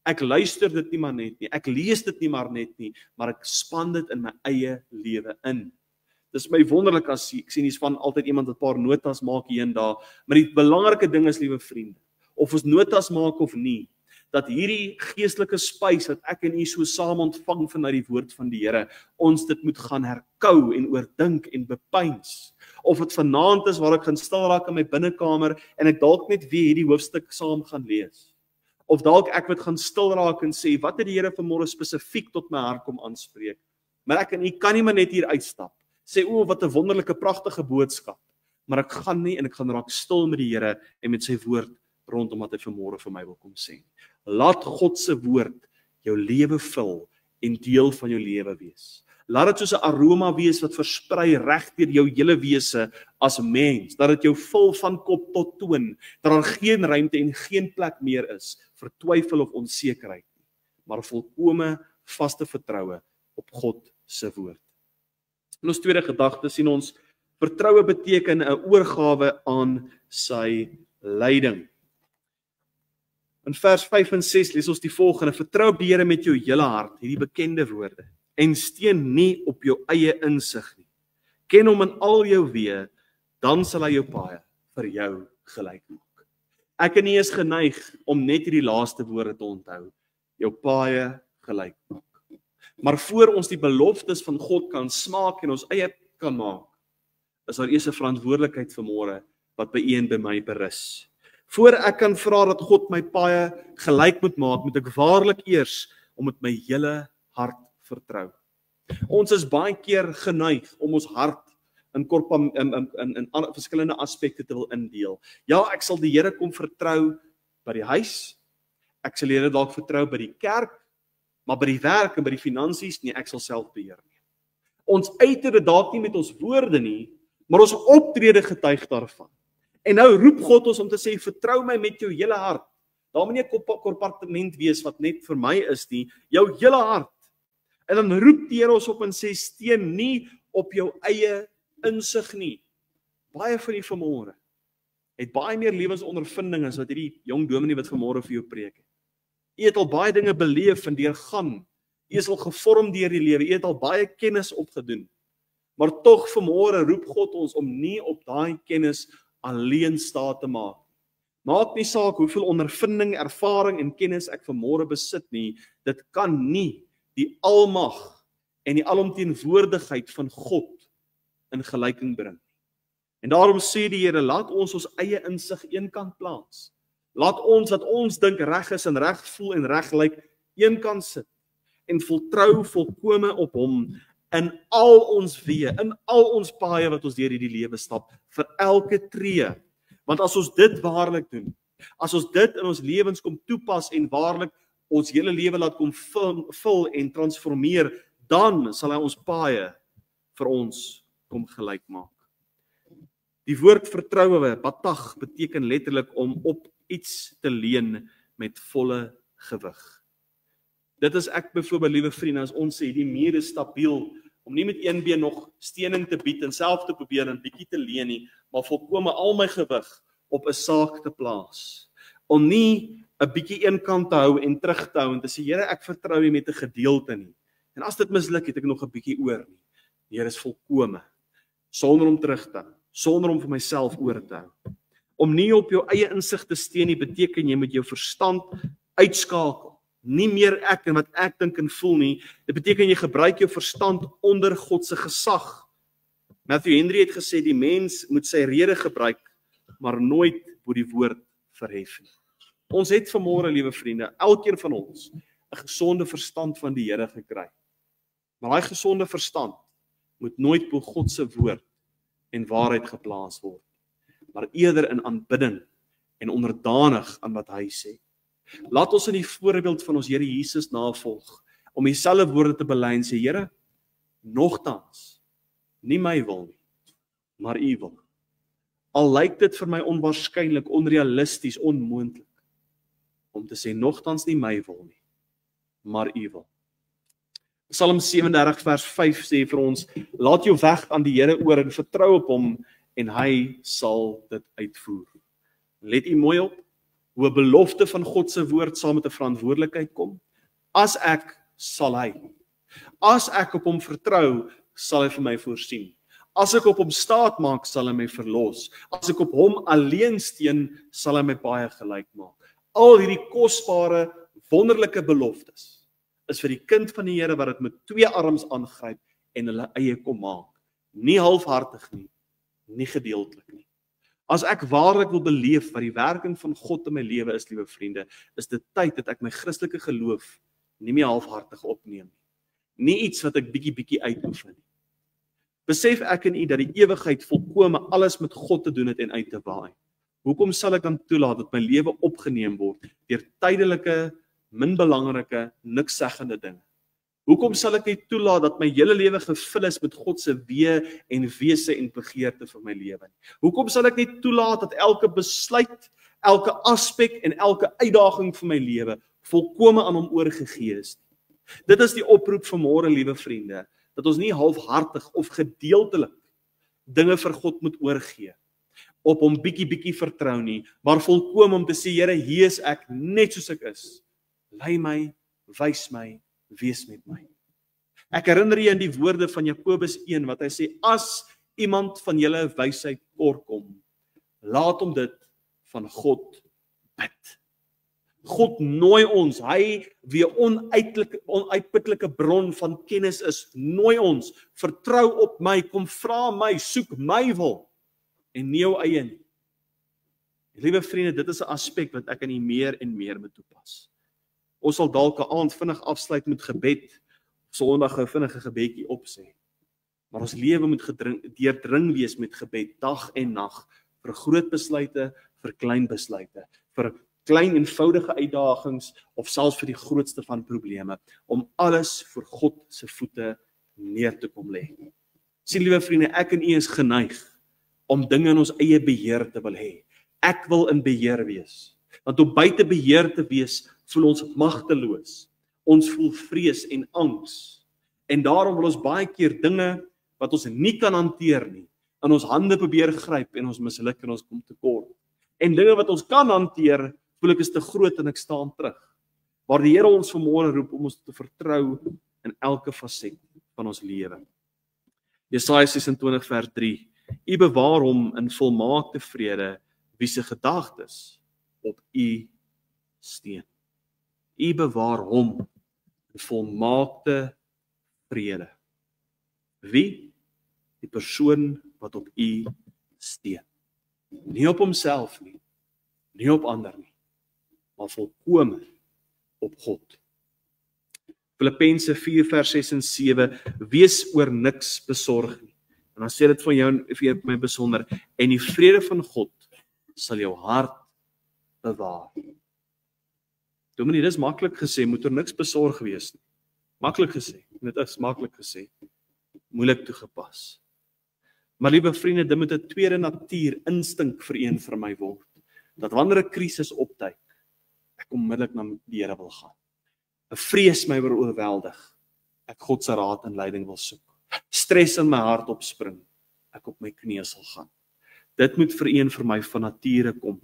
Ek luister dit nie maar net nie, ek lees dit nie maar net nie, maar ek span dit in my eie lewe in. Dis my wonderlik as ek sien hier's van altyd iemand wat 'n paar notas maak hier en daar, maar die belangrike ding is, liewe vriende, of ons notas maak of nie, dat hierdie geestelike spys wat ek en u so saam ontvang vanuit die woord van die Here, ons dit moet gaan herkou en oordink en bepeins. Of dit vanaand is waar ek gaan stil raak in my binnekamer en ek dalk net weer hierdie hoofstuk saam gaan lees. Of dalk ek wat gaan stil raak en sê, wat het die Here vanmôre spesifiek tot my hart kom aanspreek? Maar ek en u kan nie maar net hier uitstap. Sê, o, wat 'n wonderlike, pragtige boodskap. Maar ek gaan nie en ek gaan raak stil met die Here en met sy woord rondom wat hy vanmôre vir my wil kom sê. Laat God se woord jou lewe vul en deel van jou lewe wees. Laat dit soos 'n aroma wees wat versprei reg deur jou hele wese as mens, dat dit jou vul van kop tot toon, dat daar geen ruimte en geen plek meer is vir twyfel of onsekerheid nie, maar volkome vaste vertroue op God se woord. In ons tweede gedagte sien ons, vertroue beteken 'n oorgawe aan sy leiding. In vers 5 en 6 lees ons die volgende, vertrou op die Here met jou hele hart, hierdie bekende woorde, en steun nie op jou eie insig nie. Ken hom in al jou weë, dan sal hy jou paaie vir jou gelyk maak. Ek en nie is geneig om net hierdie laaste woorde te onthou, jou paaie gelyk maak. Maar voor ons die beloftes van God kan smaak en ons eie kan maak, is daar eers 'n verantwoordelikheid vanmôre wat by u en by my berus. Voor ek kan vra dat God my paaie gelyk moet ek waarlik eers om met my hele hart vertrou. Ons is baie keer geneig om ons hart in verskillende aspekte te wil indeel. Ja, ek sal die Here kom vertrou by die huis, ek sal die Here dalk vertrou by die kerk, maar by die werk en by die finansies, nee, ek sal self beheer nie. Ons uiter dit dalk nie met ons woorde nie, maar ons optrede getuig daarvan. En nou roep God ons om te sê, vertrou my met jou hele hart. Daar moet nie 'n kompartement wees wat net vir my is nie, jou hele hart. En dan roep die Here ons op en sê, steun nie op jou eie insig nie. Baie van die vanmôre het baie meer lewensondervinding as wat hierdie jong dominee wat vanmôre vir jou preek het. Jy het al baie dinge beleef en deurgaan. Jy is al gevorm deur die lewe. Jy het al baie kennis opgedoen. Maar tog vanmôre roep God ons om nie op daai kennis alleen staat te maak. Maak nie saak hoeveel ondervinding, ervaring en kennis ek vanmôre besit nie, dit kan nie die almag en die alomteenwoordigheid van God in gelyking bring. En daarom sê die Here, laat ons eie insig eenkant plaas. Laat ons wat ons dink reg is en reg voel en reg lyk, eenkant sit en voltrou volkome op hom in al ons weë, in al ons paaie wat ons deur hierdie lewe stap, vir elke tree. Want as ons dit waarlik doen, as ons dit in ons lewens kom toepas en waarlik ons hele lewe laat kom vul en transformeer, dan sal hy ons paaie vir ons kom gelyk maak. Die woord vertroue, batag, beteken letterlik om op iets te leun met volle gewig. Dit is ek byvoorbeeld, liewe vriende, as ons sê die muur is stabiel, om nie met een been nog steuning te bied en self te probeer en bietjie te leun nie, maar volkome al my gewig op 'n saak te plaas. Om nie 'n bietjie een kant te hou en terug te hou en te sê, Here, ek vertrou U met 'n gedeelte nie. En as dit misluk, het ek nog 'n bietjie oor nie. Die Here is volkome, sonder om terug te hou, sonder om vir myself oor te hou. Om nie op jou eie insig te steun nie, beteken jy met jou verstand uitskakel. Nie meer ek en wat ek dink en voel nie. Dit beteken jy gebruik jou verstand onder God se gesag. Matthew Henry het gesê die mens moet sy rede gebruik, maar nooit moet die woord verhef nie. Ons het vanmôre, liewe vriende, elkeen van ons 'n gesonde verstand van die Here gekry. Maar daai gesonde verstand moet nooit bo God se woord en waarheid geplaas word, maar eerder in aanbidding en onderdanig aan wat hy sê. Laat ons in die voorbeeld van ons Here Jesus navolg, om dieselfde woorde te bely en sê, Here, nogtans, nie my wil nie, maar U wil. Al lyk dit vir my onwaarskynlik, onrealisties, onmoontlik, om te sê, nogtans nie my wil nie, maar U wil. Psalm 37 vers 5 sê vir ons, laat jou weg aan die Here oor en vertrou op hom, en hy sal dit uitvoer. Let U mooi op, hoe 'n belofte van God se woord saam met 'n verantwoordelikheid kom. As ek, sal hy. As ek op hom vertrou, sal hy vir my voorsien. As ek op hom staat maak, sal hy my verlos. As ek op hom alleen steun, sal hy my baie gelyk maak. Al hierdie kosbare, wonderlike beloftes is vir die kind van die Here wat dit met 2 arms aangryp en hulle eie kom maak. Nie halfhartig nie, nie gedeeltelik nie. As ek waarlik wil beleef wat die werking van God in my lewe is, liewe vriende, is dit tyd dat ek my Christelike geloof nie meer halfhartig opneem nie. Nie iets wat ek bietjie uitoefen nie. Besef ek en U dat die ewigheid volkome alles met God te doen het en uit te waai. Hoekom sal ek dan toelaat dat my lewe opgeneem word deur tydelike, min belangrike, niks seggende dinge? Hoekom sal ek nie toelaat dat my hele lewe gevul is met God se weë en wese en begeerte vir my lewe nie? Hoekom sal ek nie toelaat dat elke besluit, elke aspek en elke uitdaging vir my lewe volkome aan hom oorgegee is nie? Dit is die oproep vanmôre, liewe vriende, dat ons nie halfhartig of gedeeltelik dinge vir God moet oorgee, op hom bietjie vertrou nie, maar volkome om te sê, Here, hier is ek net soos ek is. Lei my, wys my, wees met my. Ek herinner jy aan die woorde van Jakobus 1, wat hy sê, as iemand van julle wysheid kort kom, laat hom dit van God bid. God nooi ons, hy wie 'n onuitputlike bron van kennis is, nooi ons, vertrou op my, kom vra my, soek my wil, en nie jou eie nie. Liewe vriende, dit is 'n aspek wat ek aan U meer en meer moet toepas. Ons sal dalk 'n aand vinnig afsluit met gebed, Sondag 'n vinnige gebedjie opsê. Maar ons lewe moet deurdring wees met gebed, dag en nag, vir groot besluite, vir klein besluite, vir klein eenvoudige uitdagings, of selfs vir die grootste van probleme, om alles voor God se voete neer te kom lê. Sien, liewe vriende, ek en U is geneig om dinge in ons eie beheer te wil hê. Ek wil in beheer wees. Want om buite beheer te wees, voel ons magteloos. Ons voel vrees en angs. En daarom wil ons baie keer dinge wat ons nie kan hanteer nie, in ons hande probeer gryp en ons misluk en ons kom tekort. En dinge wat ons kan hanteer, voel ek is te groot en ek staan terug. Waar die Here ons vanmôre roep om ons te vertrou in elke faset van ons lewe. Jesaja 26 vers 3. U bewaar hom in volmaakte vrede, wie se gedagtes op U steun. U bewaar hom in volmaakte vrede. Wie? Die persoon wat op U steun. Nie op homself nie, nie op ander nie, maar volkome op God. Filippense 4 vers 6 en 7, wees oor niks besorg nie. En dan sê dit van jou en vir my besonder, en die vrede van God sal jou hart bewaar. Dominee, dis maklik gesê, moet er niks besorg wees nie. Maklik gesê, dit is maklik gesê, moeilik toegepas. Maar liewe vriende, dit moet 'n tweede natuur, instink vir my word, dat wanneer 'n krisis opduik, ek onmiddellik na die Here wil gaan. 'n Vrees my oorweldig, ek God se raad en leiding wil soek. Stres in my hart opspring, ek op my knieë sal gaan. Dit moet vir my van nature kom.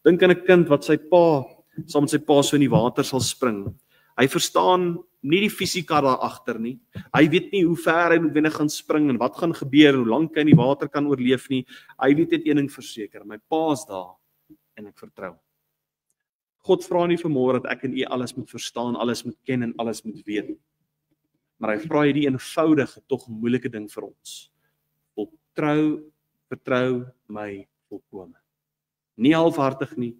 Dink aan 'n kind wat sy pa, saam met sy pa so in die water sal spring. Hy verstaan nie die fisika daar agter nie. Hy weet nie hoe ver hy noodwendig gaan spring en wat gaan gebeur, hoe lank hy in die water kan oorleef nie. Hy weet net een ding verseker, my pa is daar en ek vertrou. God vra nie vanmôre dat ek en u alles moet verstaan, alles moet ken en alles moet weet. Maar hy vra hierdie eenvoudige, tog moeilike ding vir ons. Vertrou my volkome. Nie halfhartig nie,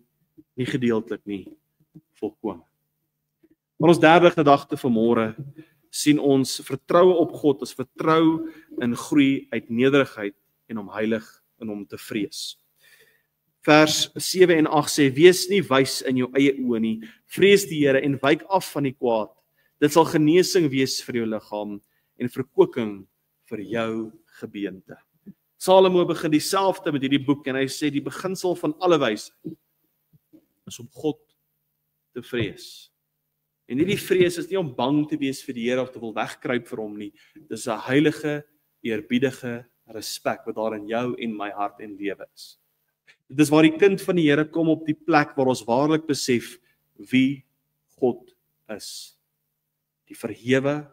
nie gedeeltelik nie, volkome. Maar ons derde gedagte vanmôre sien ons vertroue op God as vertrou in groei uit nederigheid en om heilig en om te vrees. Vers 7 en 8 sê, wees nie wys in jou eie oë nie, vrees die Here en wyk af van die kwaad. Dit sal genesing wees vir jou liggaam en verkwikking vir jou gebeente. Salomo begin dieselfde met hierdie boek en hy sê die beginsel van alle wysheid is om God te vrees. En hierdie vrees is nie om bang te wees vir die Here of te wil wegkruip vir hom nie. Dis 'n heilige, eerbiedige respek wat daar in jou en my hart en lewe is. Dit is waar die kind van die Here kom op die plek waar ons waarlik besef wie God is. Die verhewe,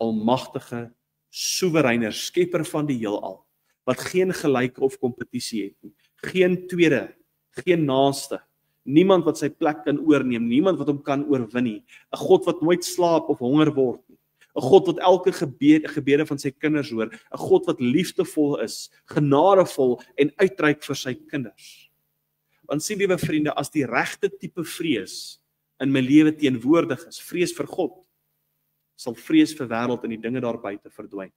almagtige, soewereine skepper van die heelal, wat geen gelyke of kompetisie het nie. Geen tweede, geen naaste. Niemand wat sy plek kan oorneem, niemand wat hom kan oorwin nie. 'n God wat nooit slaap of honger word nie. 'n God wat elke gebede van sy kinders hoor. 'n God wat liefdevol is, genadevol en uitreik vir sy kinders. Want sien liewe vriende, as die regte tipe vrees in my lewe teenwoordig is, vrees vir God, sal vrees vir wêreld en die dinge daar buite verdwyn.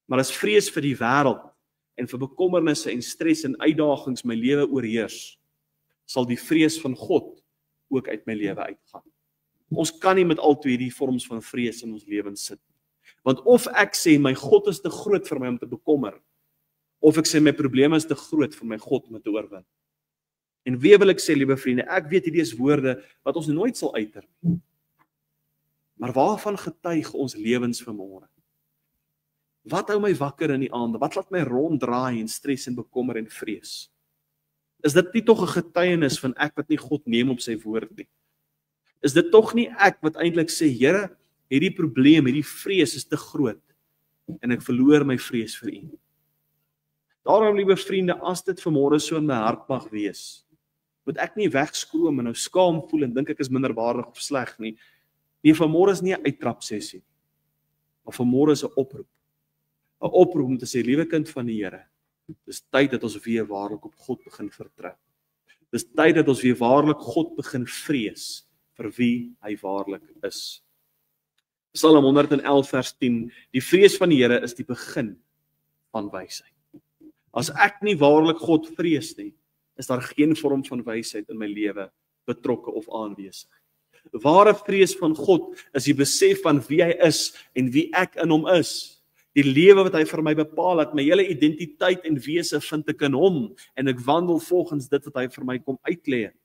Maar as vrees vir die wêreld en vir bekommernisse en stres en uitdagings my lewe oorheers, sal die vrees van God ook uit my lewe uitgaan. Ons kan nie met al twee hierdie vorms van vrees in ons lewens sit. Want of ek sê my God is te groot vir my om te bekommer, of ek sê my probleme is te groot vir my God om te oorwin. En wie wil ek sê, liewe vriende, ek weet hierdie is woorde wat ons nooit sal uiter nie. Maar waarvan getuig ons lewens vanmôre? Wat hou my wakker in die aande? Wat laat my ronddraai in stres en bekommer en vrees? Is dit nie tog 'n getuienis van ek wat nie God neem op sy woord nie? Is dit tog nie ek wat eintlik sê, Here, hierdie probleem, hierdie vrees is te groot en ek verloor my vrees vir U? Daarom, liewe vriende, as dit vanmôre so in my hart mag wees, moet ek nie wegskroom en nou skaam voel en dink ek is minderwaardig of sleg nie. Nee, vanmôre is nie 'n uittrap sessie, maar vanmôre is 'n oproep. 'n Oproep om te sê, liewe kind van die Here, dis tyd dat ons weer waarlik op God begin vertrou. Dis tyd dat ons weer waarlik God begin vrees vir wie hy waarlik is. Psalm 111 vers 10, die vrees van die Here is die begin van wysheid. As ek nie waarlik God vrees nie, is daar geen vorm van wysheid in my lewe betrokke of aanwesig. Ware vrees van God is die besef van wie hy is en wie ek in hom is. Die lewe wat hy vir my bepaal het, my hele identiteit en wese vind ek in hom en ek wandel volgens dit wat hy vir my kom uitlê het.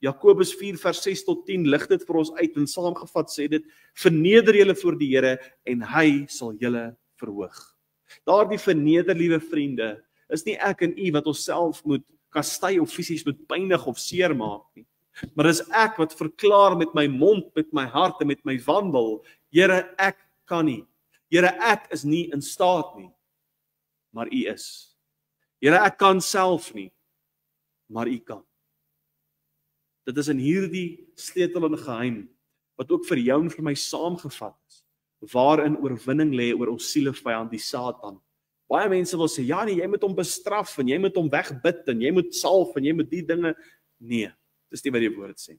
Jakobus 4 vers 6 tot 10 lig dit vir ons uit en saamgevat sê dit, verneder julle voor die Here en hy sal julle verhoog. Daardie verneder, liewe vriende, is nie ek en u wat onsself moet kastei of fisies moet pynig of seermaak nie. Maar dis ek wat verklaar met my mond, met my hart en met my wandel, Here, ek kan nie. Here, ek is nie in staat nie, maar U is. Here, ek kan self nie, maar U kan. Dit is in hierdie sleutel en geheim, wat ook vir jou en vir my saamgevat is, waarin oorwinning lê oor ons sielevyand, die Satan. Baie mense wil sê, ja nee, jy moet hom bestraf, en jy moet hom wegbid, en jy moet salf, en jy moet die dinge. Nee, dis nie wat die woord sê.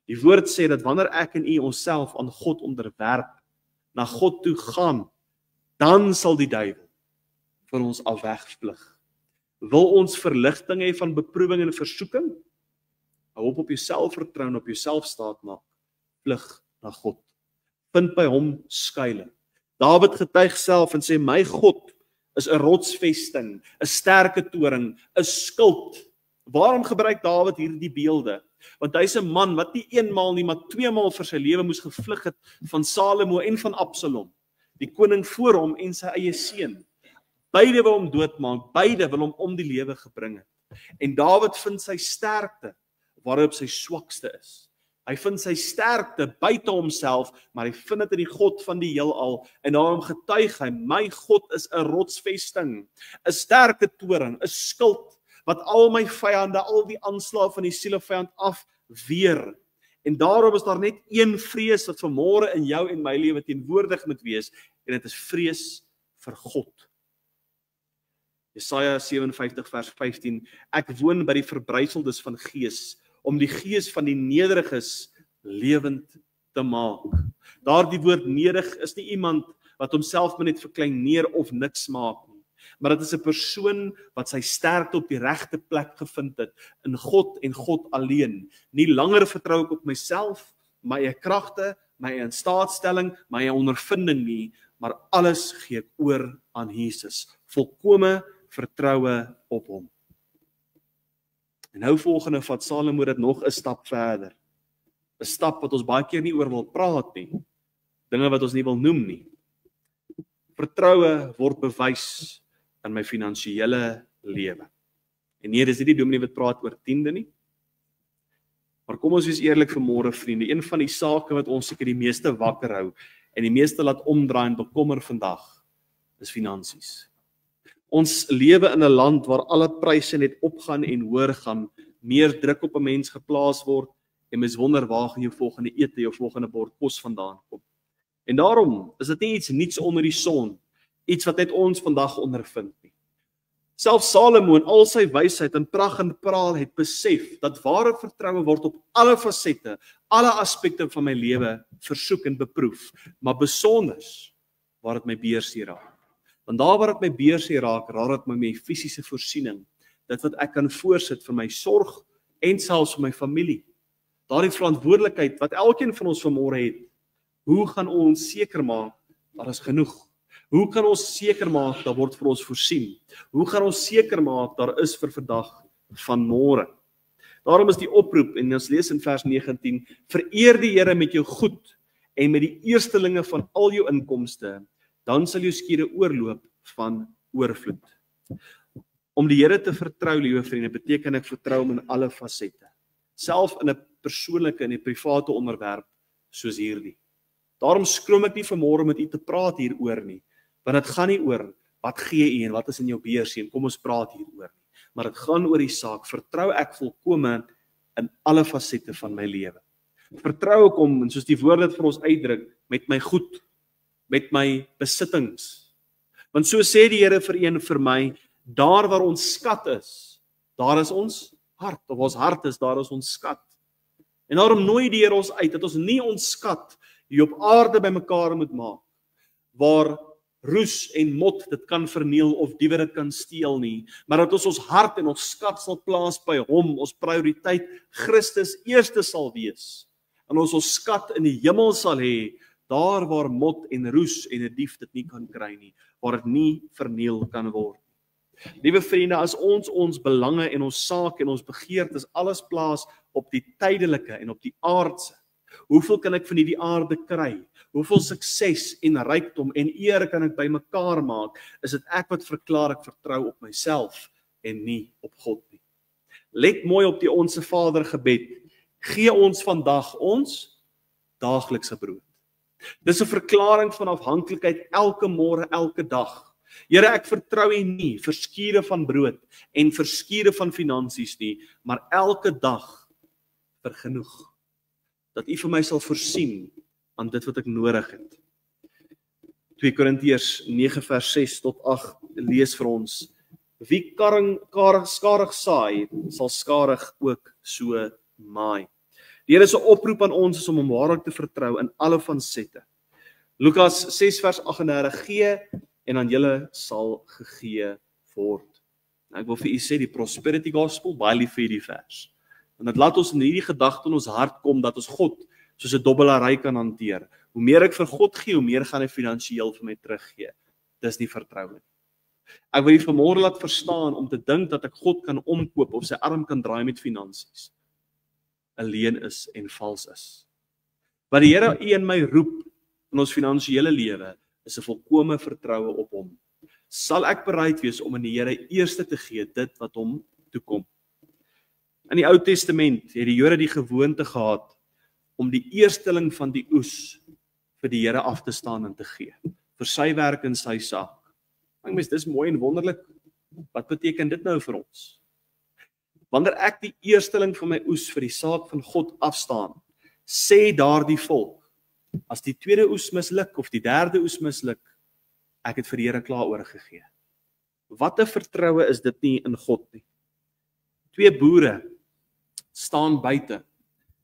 Die woord sê dat wanneer ek en u onsself aan God onderwerp, na God toe gaan, dan sal die duiwel vir ons al wegvlug. Wil ons verligting hê van beproewing en versoeking? Hou op jouself vertrou en op jouself staat maak. Vlug na God. vind by hom skuile. Dawid getuig self en sê, my God is 'n rotsvesting, 'n sterke toring, 'n skild. Waarom gebruik Dawid hierdie beelde? Want hy's 'n man wat nie eenmaal nie, maar 2 maal vir sy lewe moes gevlug het van Salomo en van Absalom, die koning voor hom en sy eie seun. Beide wil hom doodmaak, beide wil hom om die lewe gebring het. En Dawid vind sy sterkte waarop sy swakste is. Hy vind sy sterkte buite homself, maar hy vind dit in die God van die heelal, en daarom getuig hy, my God is 'n rotsvesting, 'n sterke toring, 'n skild, wat al my vyande, al die aanslae van die sielevyand afweer. En daarom is daar net een vrees wat vanmôre in jou en my lewe teenwoordig moet wees, en dit is vrees vir God. Jesaja 57 vers 15, ek woon by die verbrysseldes van gees, om die gees van die nederiges lewend te maak. Daardie woord nederig is nie iemand wat homself net verkleineer of niks maak nie, maar dit is 'n persoon wat sy sterkte op die regte plek gevind het, in God en God alleen. Nie langer vertrou ek op myself, my eie kragte, my eie instaatstelling, my eie ondervinding nie, maar alles gee ek oor aan Jesus. Volkome vertroue op hom. En nou volgende vat Salomo dit nog 'n stap verder. 'n Stap wat ons baie keer nie oor wil praat nie. Dinge wat ons nie wil noem nie. Vertroue word bewys in my finansiële lewe. En nee, dis nie die dominee wat praat oor tiende nie. Maar kom ons wees eerlik vanmôre, vriende, een van die sake wat ons seker die meeste wakker hou en die meeste laat omdraai en bekommer vandag, is finansies. Ons lewe in 'n land waar alle pryse net opgaan en hoër gaan, meer druk op 'n mens geplaas word, en mens wonder waar gaan jou volgende ete, jou volgende bord kos vandaan kom. En daarom is dit nie iets niets onder die son, iets wat net ons vandag ondervind nie. Selfs Salomo in al sy wysheid en pragt en praal het besef dat ware vertroue word op alle fasette, alle aspekte van my lewe versoek en beproef, maar besonders waar dit my beursie raak. Want daar waar dit my beursie raak, raak dit my fisiese voorsiening, dit wat ek kan voorsit vir my sorg en selfs vir my familie. Daardie verantwoordelikheid wat elkeen van ons vanmôre het. Hoe gaan ons seker maak daar is genoeg? Hoe kan ons seker maak daar word vir ons voorsien? Hoe gaan ons seker maak daar is vir vandag van môre? Daarom is die oproep, en ons lees in vers 19, vereer die Here met jou goed en met die eerstelinge van al jou inkomste, dan sal jou skede oorloop van oorvloed. Om die Here te vertrou, liewe vriende, beteken ek vertrou hom in alle fasette, self in 'n persoonlike en 'n private onderwerp soos hierdie. Daarom skroom ek nie vanmôre met u te praat hieroor nie, want dit gaan nie oor wat gee u en wat is in jou beursie en kom ons praat hieroor nie, maar dit gaan oor die saak, vertrou ek volkome in alle fasette van my lewe. Vertrou ek hom, en soos die woord dit vir ons uitdruk, met my goed, met my besittings. Want so sê die Here vir een en vir my, daar waar ons skat is, daar is ons hart, of ons hart is, daar is ons skat. En daarom nooi die Here ons uit, dat ons nie ons skat hier op aarde bymekaar moet maak, waar roes en mot dit kan verniel of diewe dit kan steel nie, maar dat ons hart en ons skat sal plaas by hom, ons prioriteit Christus eerste sal wees, en ons skat in die hemel sal hê, daar waar mot en roes en 'n dief dit nie kan kry nie, waar dit nie verniel kan word. Liewe vriende, as ons belange en ons saak en ons begeertes alles plaas op die tydelike en op die aardse, hoeveel kan ek van hierdie aarde kry? Hoeveel sukses en rykdom en eer kan ek bymekaar maak? Is dit ek wat verklaar ek vertrou op myself en nie op God nie? Let mooi op die Onse Vader gebed. Gee ons vandag ons daaglikse brood. Dis 'n verklaring van afhanklikheid elke môre, elke dag. Here, ek vertrou U nie vir skure van brood en vir skure van finansies nie, maar elke dag vir genoeg. Dat U vir my sal voorsien aan dit wat ek nodig het. 2 Korintiërs 9 vers 6 tot 8 lees vir ons: wie skarig saai, sal skarig ook so maai. Die Here se oproep aan ons is om hom waarlik te vertrou in alle fasette. Lukas 6 vers 38, gee en aan julle sal gegee word. Nou, ek wil vir u sê, die prosperity gospel, baie lief vir hierdie vers. Want dit laat ons in hierdie gedagte in ons hart kom, dat ons God soos 'n dobbelary kan hanteer. Hoe meer ek vir God gee, hoe meer gaan hy finansiëel vir my teruggee. Dis nie vertroue nie. Ek wil hier vanmôre laat verstaan om te dink dat ek God kan omkoop of sy arm kan draai met finansies. 'n Leuen is en vals is. Wat die Here u en my roep in ons finansiële lewe is 'n volkomme vertroue op hom. Sal ek bereid wees om aan die Here eerste te gee dit wat hom toekom? In die Ou Testament het die Jode die gewoonte gehad om die eersteling van die oes vir die Here af te staan en te gee, vir sy werk en sy saak. Ek mens, dis mooi en wonderlik. Wat beteken dit nou vir ons? Wanneer ek die eersteling van my oes vir die saak van God afstaan, sê daardie volk, as die tweede oes misluk of die derde oes misluk, ek het vir die Here klaar oorgegee. Wat 'n vertroue is dit nie in God nie. Twee boere staan buite,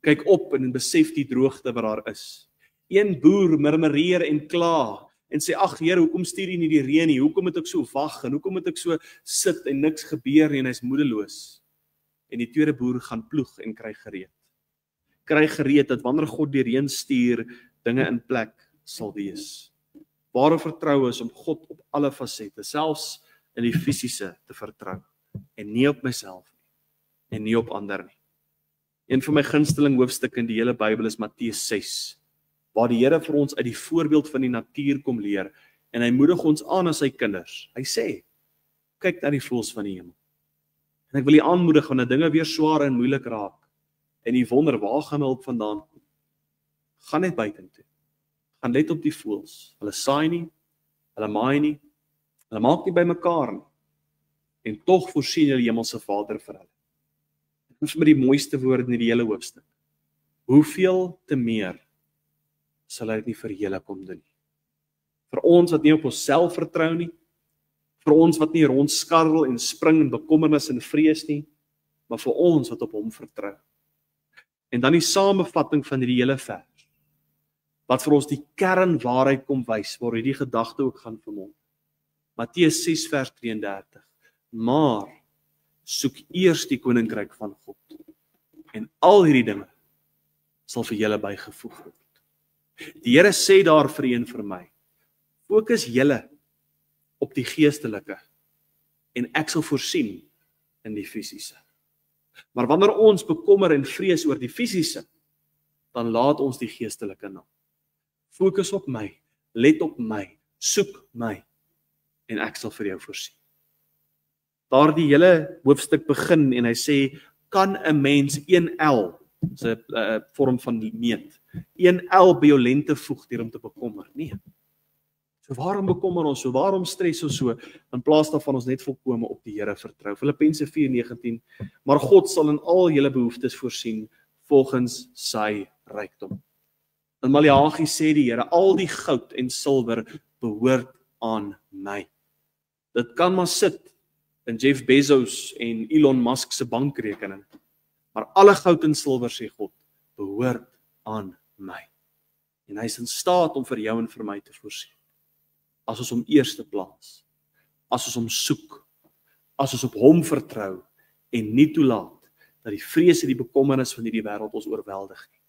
kyk op en besef die droogte wat daar is. Een boer murmureer en kla en sê, ag Here, hoekom stuur U nie die reën nie? Hoekom moet ek so wag en hoekom moet ek so sit en niks gebeur nie en hy's moedeloos? En die tweede boer gaan ploeg en kry gereed. Kry gereed dat wanneer God die reën stuur, dinge in plek sal wees. Ware vertroue is om God op alle fasette, selfs in die fisiese, te vertrou en nie op myself nie en nie op ander nie. Een van my gunsteling hoofstukke in die hele Bybel is Matteus 6, waar die Here vir ons uit die voorbeeld van die natuur kom leer en hy moedig ons aan as sy kinders. Hy sê, kyk na die voëls van die hemel. En ek wil u aanmoedig wanneer dinge weer swaar en moeilik raak en u wonder waar gaan my hulp vandaan kom. Gaan net buitentoe. Gaan let op die voëls. Hulle saai nie, hulle maai nie, hulle maak nie bymekaar nie. En tog voorsien die hemelse Vader vir hulle. Dit is vir my die mooiste woord in die hele hoofstuk. Hoeveel te meer sal hy dit nie vir julle kom doen nie. Vir ons wat nie op onsself vertrou nie, vir ons wat nie rondskarrel en spring in bekommernis en vrees nie, maar vir ons wat op hom vertrou. En dan die samevatting van hierdie hele vers, wat vir ons die kernwaarheid kom wys, waar hierdie gedagte ook gaan vermond. Matteus 6 vers 33. Maar soek eers die koninkryk van God en al hierdie dinge sal vir julle bygevoeg word. Die Here sê daar vir u en vir my, fokus julle op die geestelike en ek sal voorsien in die fisiese. Maar wanneer ons bekommer en vrees oor die fisiese, dan laat ons die geestelike na. Fokus op my, let op my, soek my en ek sal vir jou voorsien. Daar die hele hoofstuk begin en hy sê, kan 'n mens 1L, dis 'n vorm van meet, 1L by jou lente voeg deur om te bekommer? Nee. So waarom bekommer ons so? Waarom stres ons so? In plaas daarvan ons net volkome op die Here vertrou. Filippense 4:19, maar God sal in al julle behoeftes voorsien volgens sy rykdom. In Maleagi sê die Here, al die goud en silwer behoort aan my. Dit kan maar sit in Jeff Bezos en Elon Musk se bankrekening. Maar alle goud en silwer, sê God, behoort aan my. En hy is in staat om vir jou en vir my te voorsien. As ons hom eerste plaas, as ons hom soek, as ons op hom vertrou en nie toelaat dat die vrees en die bekommernis van hierdie wêreld ons oorweldig nie.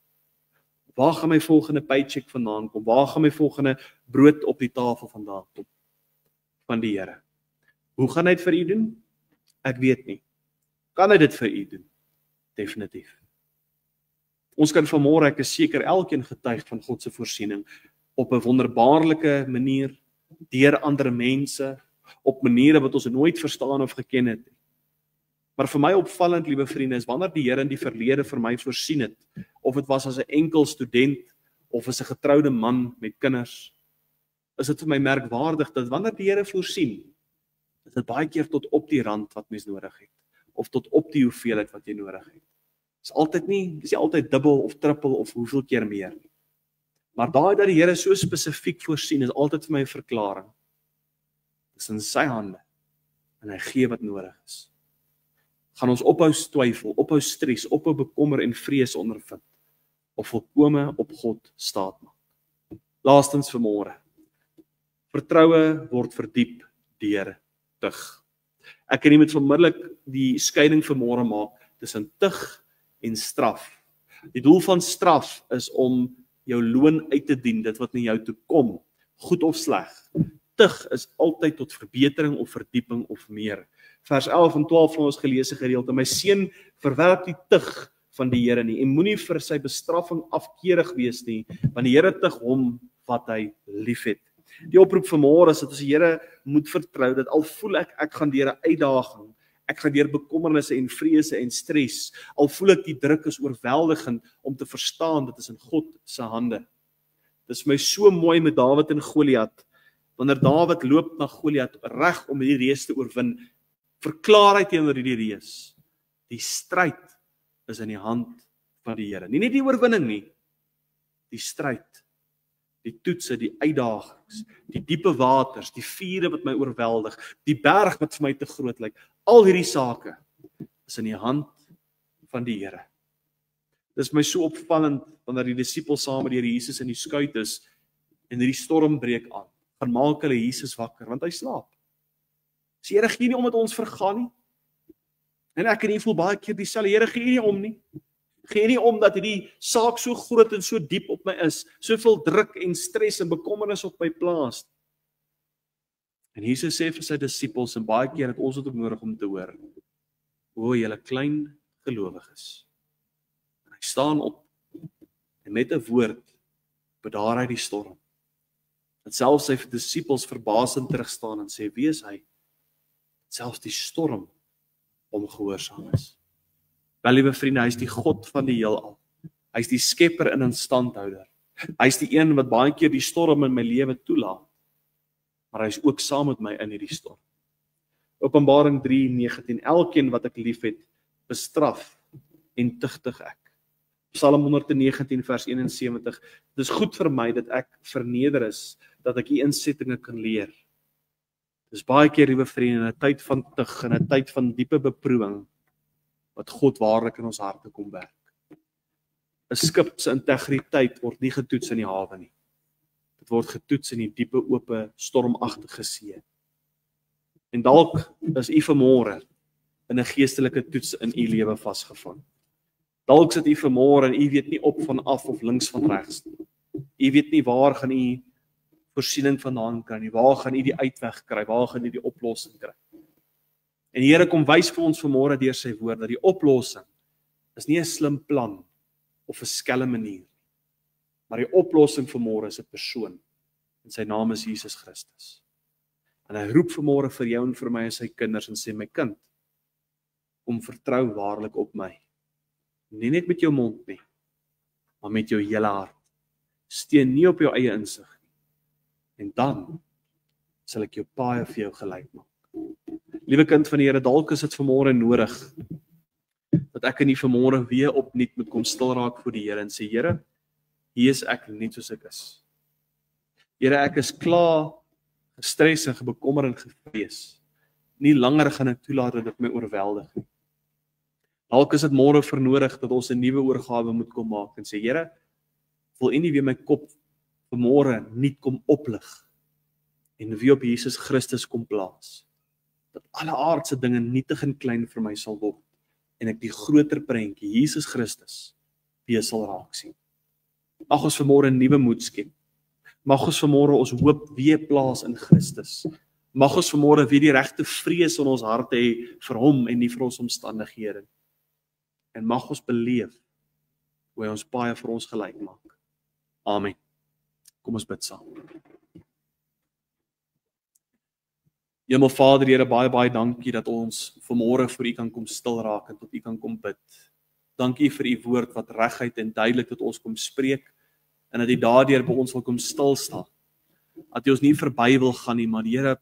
Waar gaan my volgende paycheck vandaan kom? Waar gaan my volgende brood op die tafel vandaan kom? Van die Here. Hoe gaan hy dit vir u doen? Ek weet nie. Kan hy dit vir u doen? Definitief. Ons kan vanmôre, ek is seker, elkeen getuig van God se voorsiening op 'n wonderbaarlike manier, deur ander mense, op maniere wat ons nooit verstaan of geken het. Maar vir my opvallend, liewe vriende, is wanneer die Here in die verlede vir my voorsien het, of dit was as 'n enkel student, of as 'n getroude man met kinders, is dit vir my merkwaardig, dat wanneer die Here voorsien, is dit baie keer tot op die rand wat mens nodig het, of tot op die hoeveelheid wat jy nodig het. Dis nie altyd dubbel of trippel of hoeveel keer meer nie. Maar daai dat die Here so spesifiek voorsien, is altyd vir my 'n verklaring. Dis in sy hande, en hy gee wat nodig is. Gaan ons ophou twyfel, ophou stres, ophou bekommer en vrees ondervind, of volkome op God staat maak. Laastens vanmôre, vertroue word verdiep deur tug. Ek kan nie met onmiddellik die skeiding vanmôre maak tussen tug en straf. Die doel van straf is om jou loon uit te dien, dit wat na jou toe kom, goed of sleg. Tug is altyd tot verbetering of verdieping of meer. Vers 11 en 12 van ons geleesde gedeelte, my seun, verwerp die tug van die Here nie, en moenie vir sy bestraffing afkeurig wees nie, want die Here tug hom wat hy liefhet. Die oproep vanmôre is dat ons die Here moet vertrou, dat al voel ek gaan deur 'n uitdaging, ek gaan deur bekommernisse en vrese en stres, al voel ek die druk is oorweldigend, om te verstaan, dit is in God se hande. Dit is my so mooi met Dawid en Goliat, wanneer Dawid loop na Goliat reg om hierdie reus te oorwin, verklaar hy teenoor hierdie reus, die stryd is in die hand van die Here. Nie net die oorwinning nie, die stryd, die toetse, die uitdagings, die diepe waters, die vure wat my oorweldig, die berg wat vir my te groot lyk, al hierdie sake is in die hand van die Here. Dis my so opvallend, wanneer die disippels saam met die Here Jesus in die skuit is, en hierdie storm breek aan, gaan maak hulle Jesus wakker, want hy slaap. Die Here gee nie om dat ons vergaan nie, en ek en jy voel baie keer dieselfde, Here gee nie om nie, gee nie om dat hierdie saak so groot en so diep op my is, soveel druk en stres en bekommernis op my plaas. En Jesus sê vir sy disippels, en baie keer het ons dit ook nodig om te hoor, o julle klein gelowiges. En hy staan op, en met 'n woord bedaar hy die storm. Dat selfs sy disippels verbasend terugstaan en sê, wie is hy? Selfs die storm om gehoorsaam is. Wel, liewe vriende, hy is die God van die heelal. Hy is die skepper en instandhouder. Hy is die een wat baie keer die storm in my lewe toelaat. Maar hy is ook saam met my in hierdie storm. Openbaring 3:19, elkeen wat ek liefhet, bestraf en tugtig ek. Psalm 119 vers 71, dit is goed vir my dat ek verneder is, dat ek die insettinge kan leer. Dis baie keer, liewe vriende, in 'n tyd van tug, in 'n tyd van diepe beproewing, wat God waarlik in ons harte kom werk. 'n Skip se integriteit word nie getoets in die hawe nie. Dit word getoets in die diepe, ope, stormagtige see. En dalk is u vanmôre in 'n geestelike toets in u lewe vasgevang. Dalk sit u vanmôre en u weet nie op van af of links van regs nie. U weet nie waar gaan u voorsiening vandaan kry nie, waar gaan u die uitweg kry, waar gaan u die oplossing kry. En die Here kom wys vir ons vanmôre deur sy woord dat die oplossing is nie 'n slim plan of 'n skelm manier, maar die oplossing vanmôre is 'n persoon en sy naam is Jesus Christus. En hy roep vanmôre vir jou en vir my as sy kinders en sê, my kind, kom vertrou waarlik op my. Nie net met jou mond nie, maar met jou hele hart. Steun nie op jou eie insig nie. En dan sal ek jou paai vir jou gelyk maak. Liewe kind van die Here, dalk is dit vanmôre nodig dat ek in die vanmôre weer opnuut moet kom stil raak voor die Here en sê, Here, hier is ek net soos ek is. Here, ek is klaar gestres en bekommer en gevrees. Nie langer gaan ek toelaat dat dit my oorweldig nie. Dalk is dit môre vernodig dat ons 'n nuwe oorgawe moet kom maak en sê, Here, wil U nie weer my kop vanmôre nie kom oplig en wie op Jesus Christus kom plaas. Dat alle aardse dinge nietig en klein vir my sal word en ek die groter prentjie, Jesus Christus, weer sal raak sien. Mag ons vanmôre 'n nuwe moed skep. Mag ons vanmôre ons hoop weer plaas in Christus. Mag ons vanmôre weer die regte vrees in ons harte hê vir hom en nie vir ons omstandighede. En mag ons beleef hoe hy ons baie vir ons gelyk maak. Amen. Kom ons bid saam. Hemelvader, Here, baie dankie dat ons vanmôre vir U kan kom stil raak en tot U kan kom bid. Dankie vir U woord wat reguit en duidelik tot ons kom spreek en dat U daardeur by ons wil kom stil staan. Dat U ons nie verby wil gaan nie, maar Here,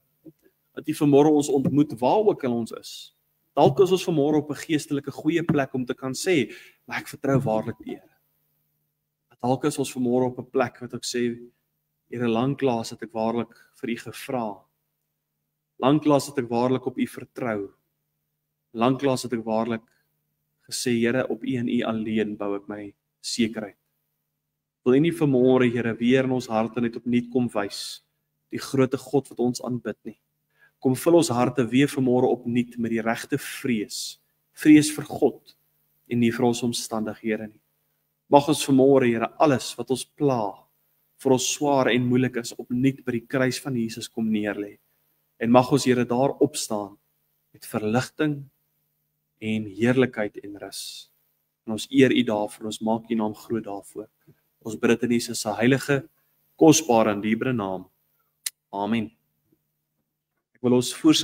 dat U vanmôre ons ontmoet waar ook al ons is. Dalk is ons vanmôre op 'n geestelike goeie plek om te kan sê, maar ek vertrou waarlik die Here. Dalk is ons vanmôre op 'n plek wat ek sê, Here, lanklaas het ek waarlik vir U gevra. Lanklaas het ek waarlik op U vertrou. Lanklaas het ek waarlik gesê, Here, op U en U alleen bou ek my sekerheid. Wil U nie vanmôre, Here, weer in ons harte net opnuut kom wys, die groote God wat ons aanbid nie. Kom vul ons harte weer vanmôre opnuut met die regte vrees vir God en nie vir ons omstandighede nie. Mag ons vanmôre, Here, alles wat ons pla, vir ons swaar en moeilik is, opnuut by die kruis van Jesus kom neerlê. En mag ons, Here, daar opstaan met verligting en heerlikheid en rus. En ons eer U daarvoor, ons maak U naam groot daarvoor. Ons bid dit in Jesus se heilige, kosbare en dierbare naam. Amen. Ek wil ons voor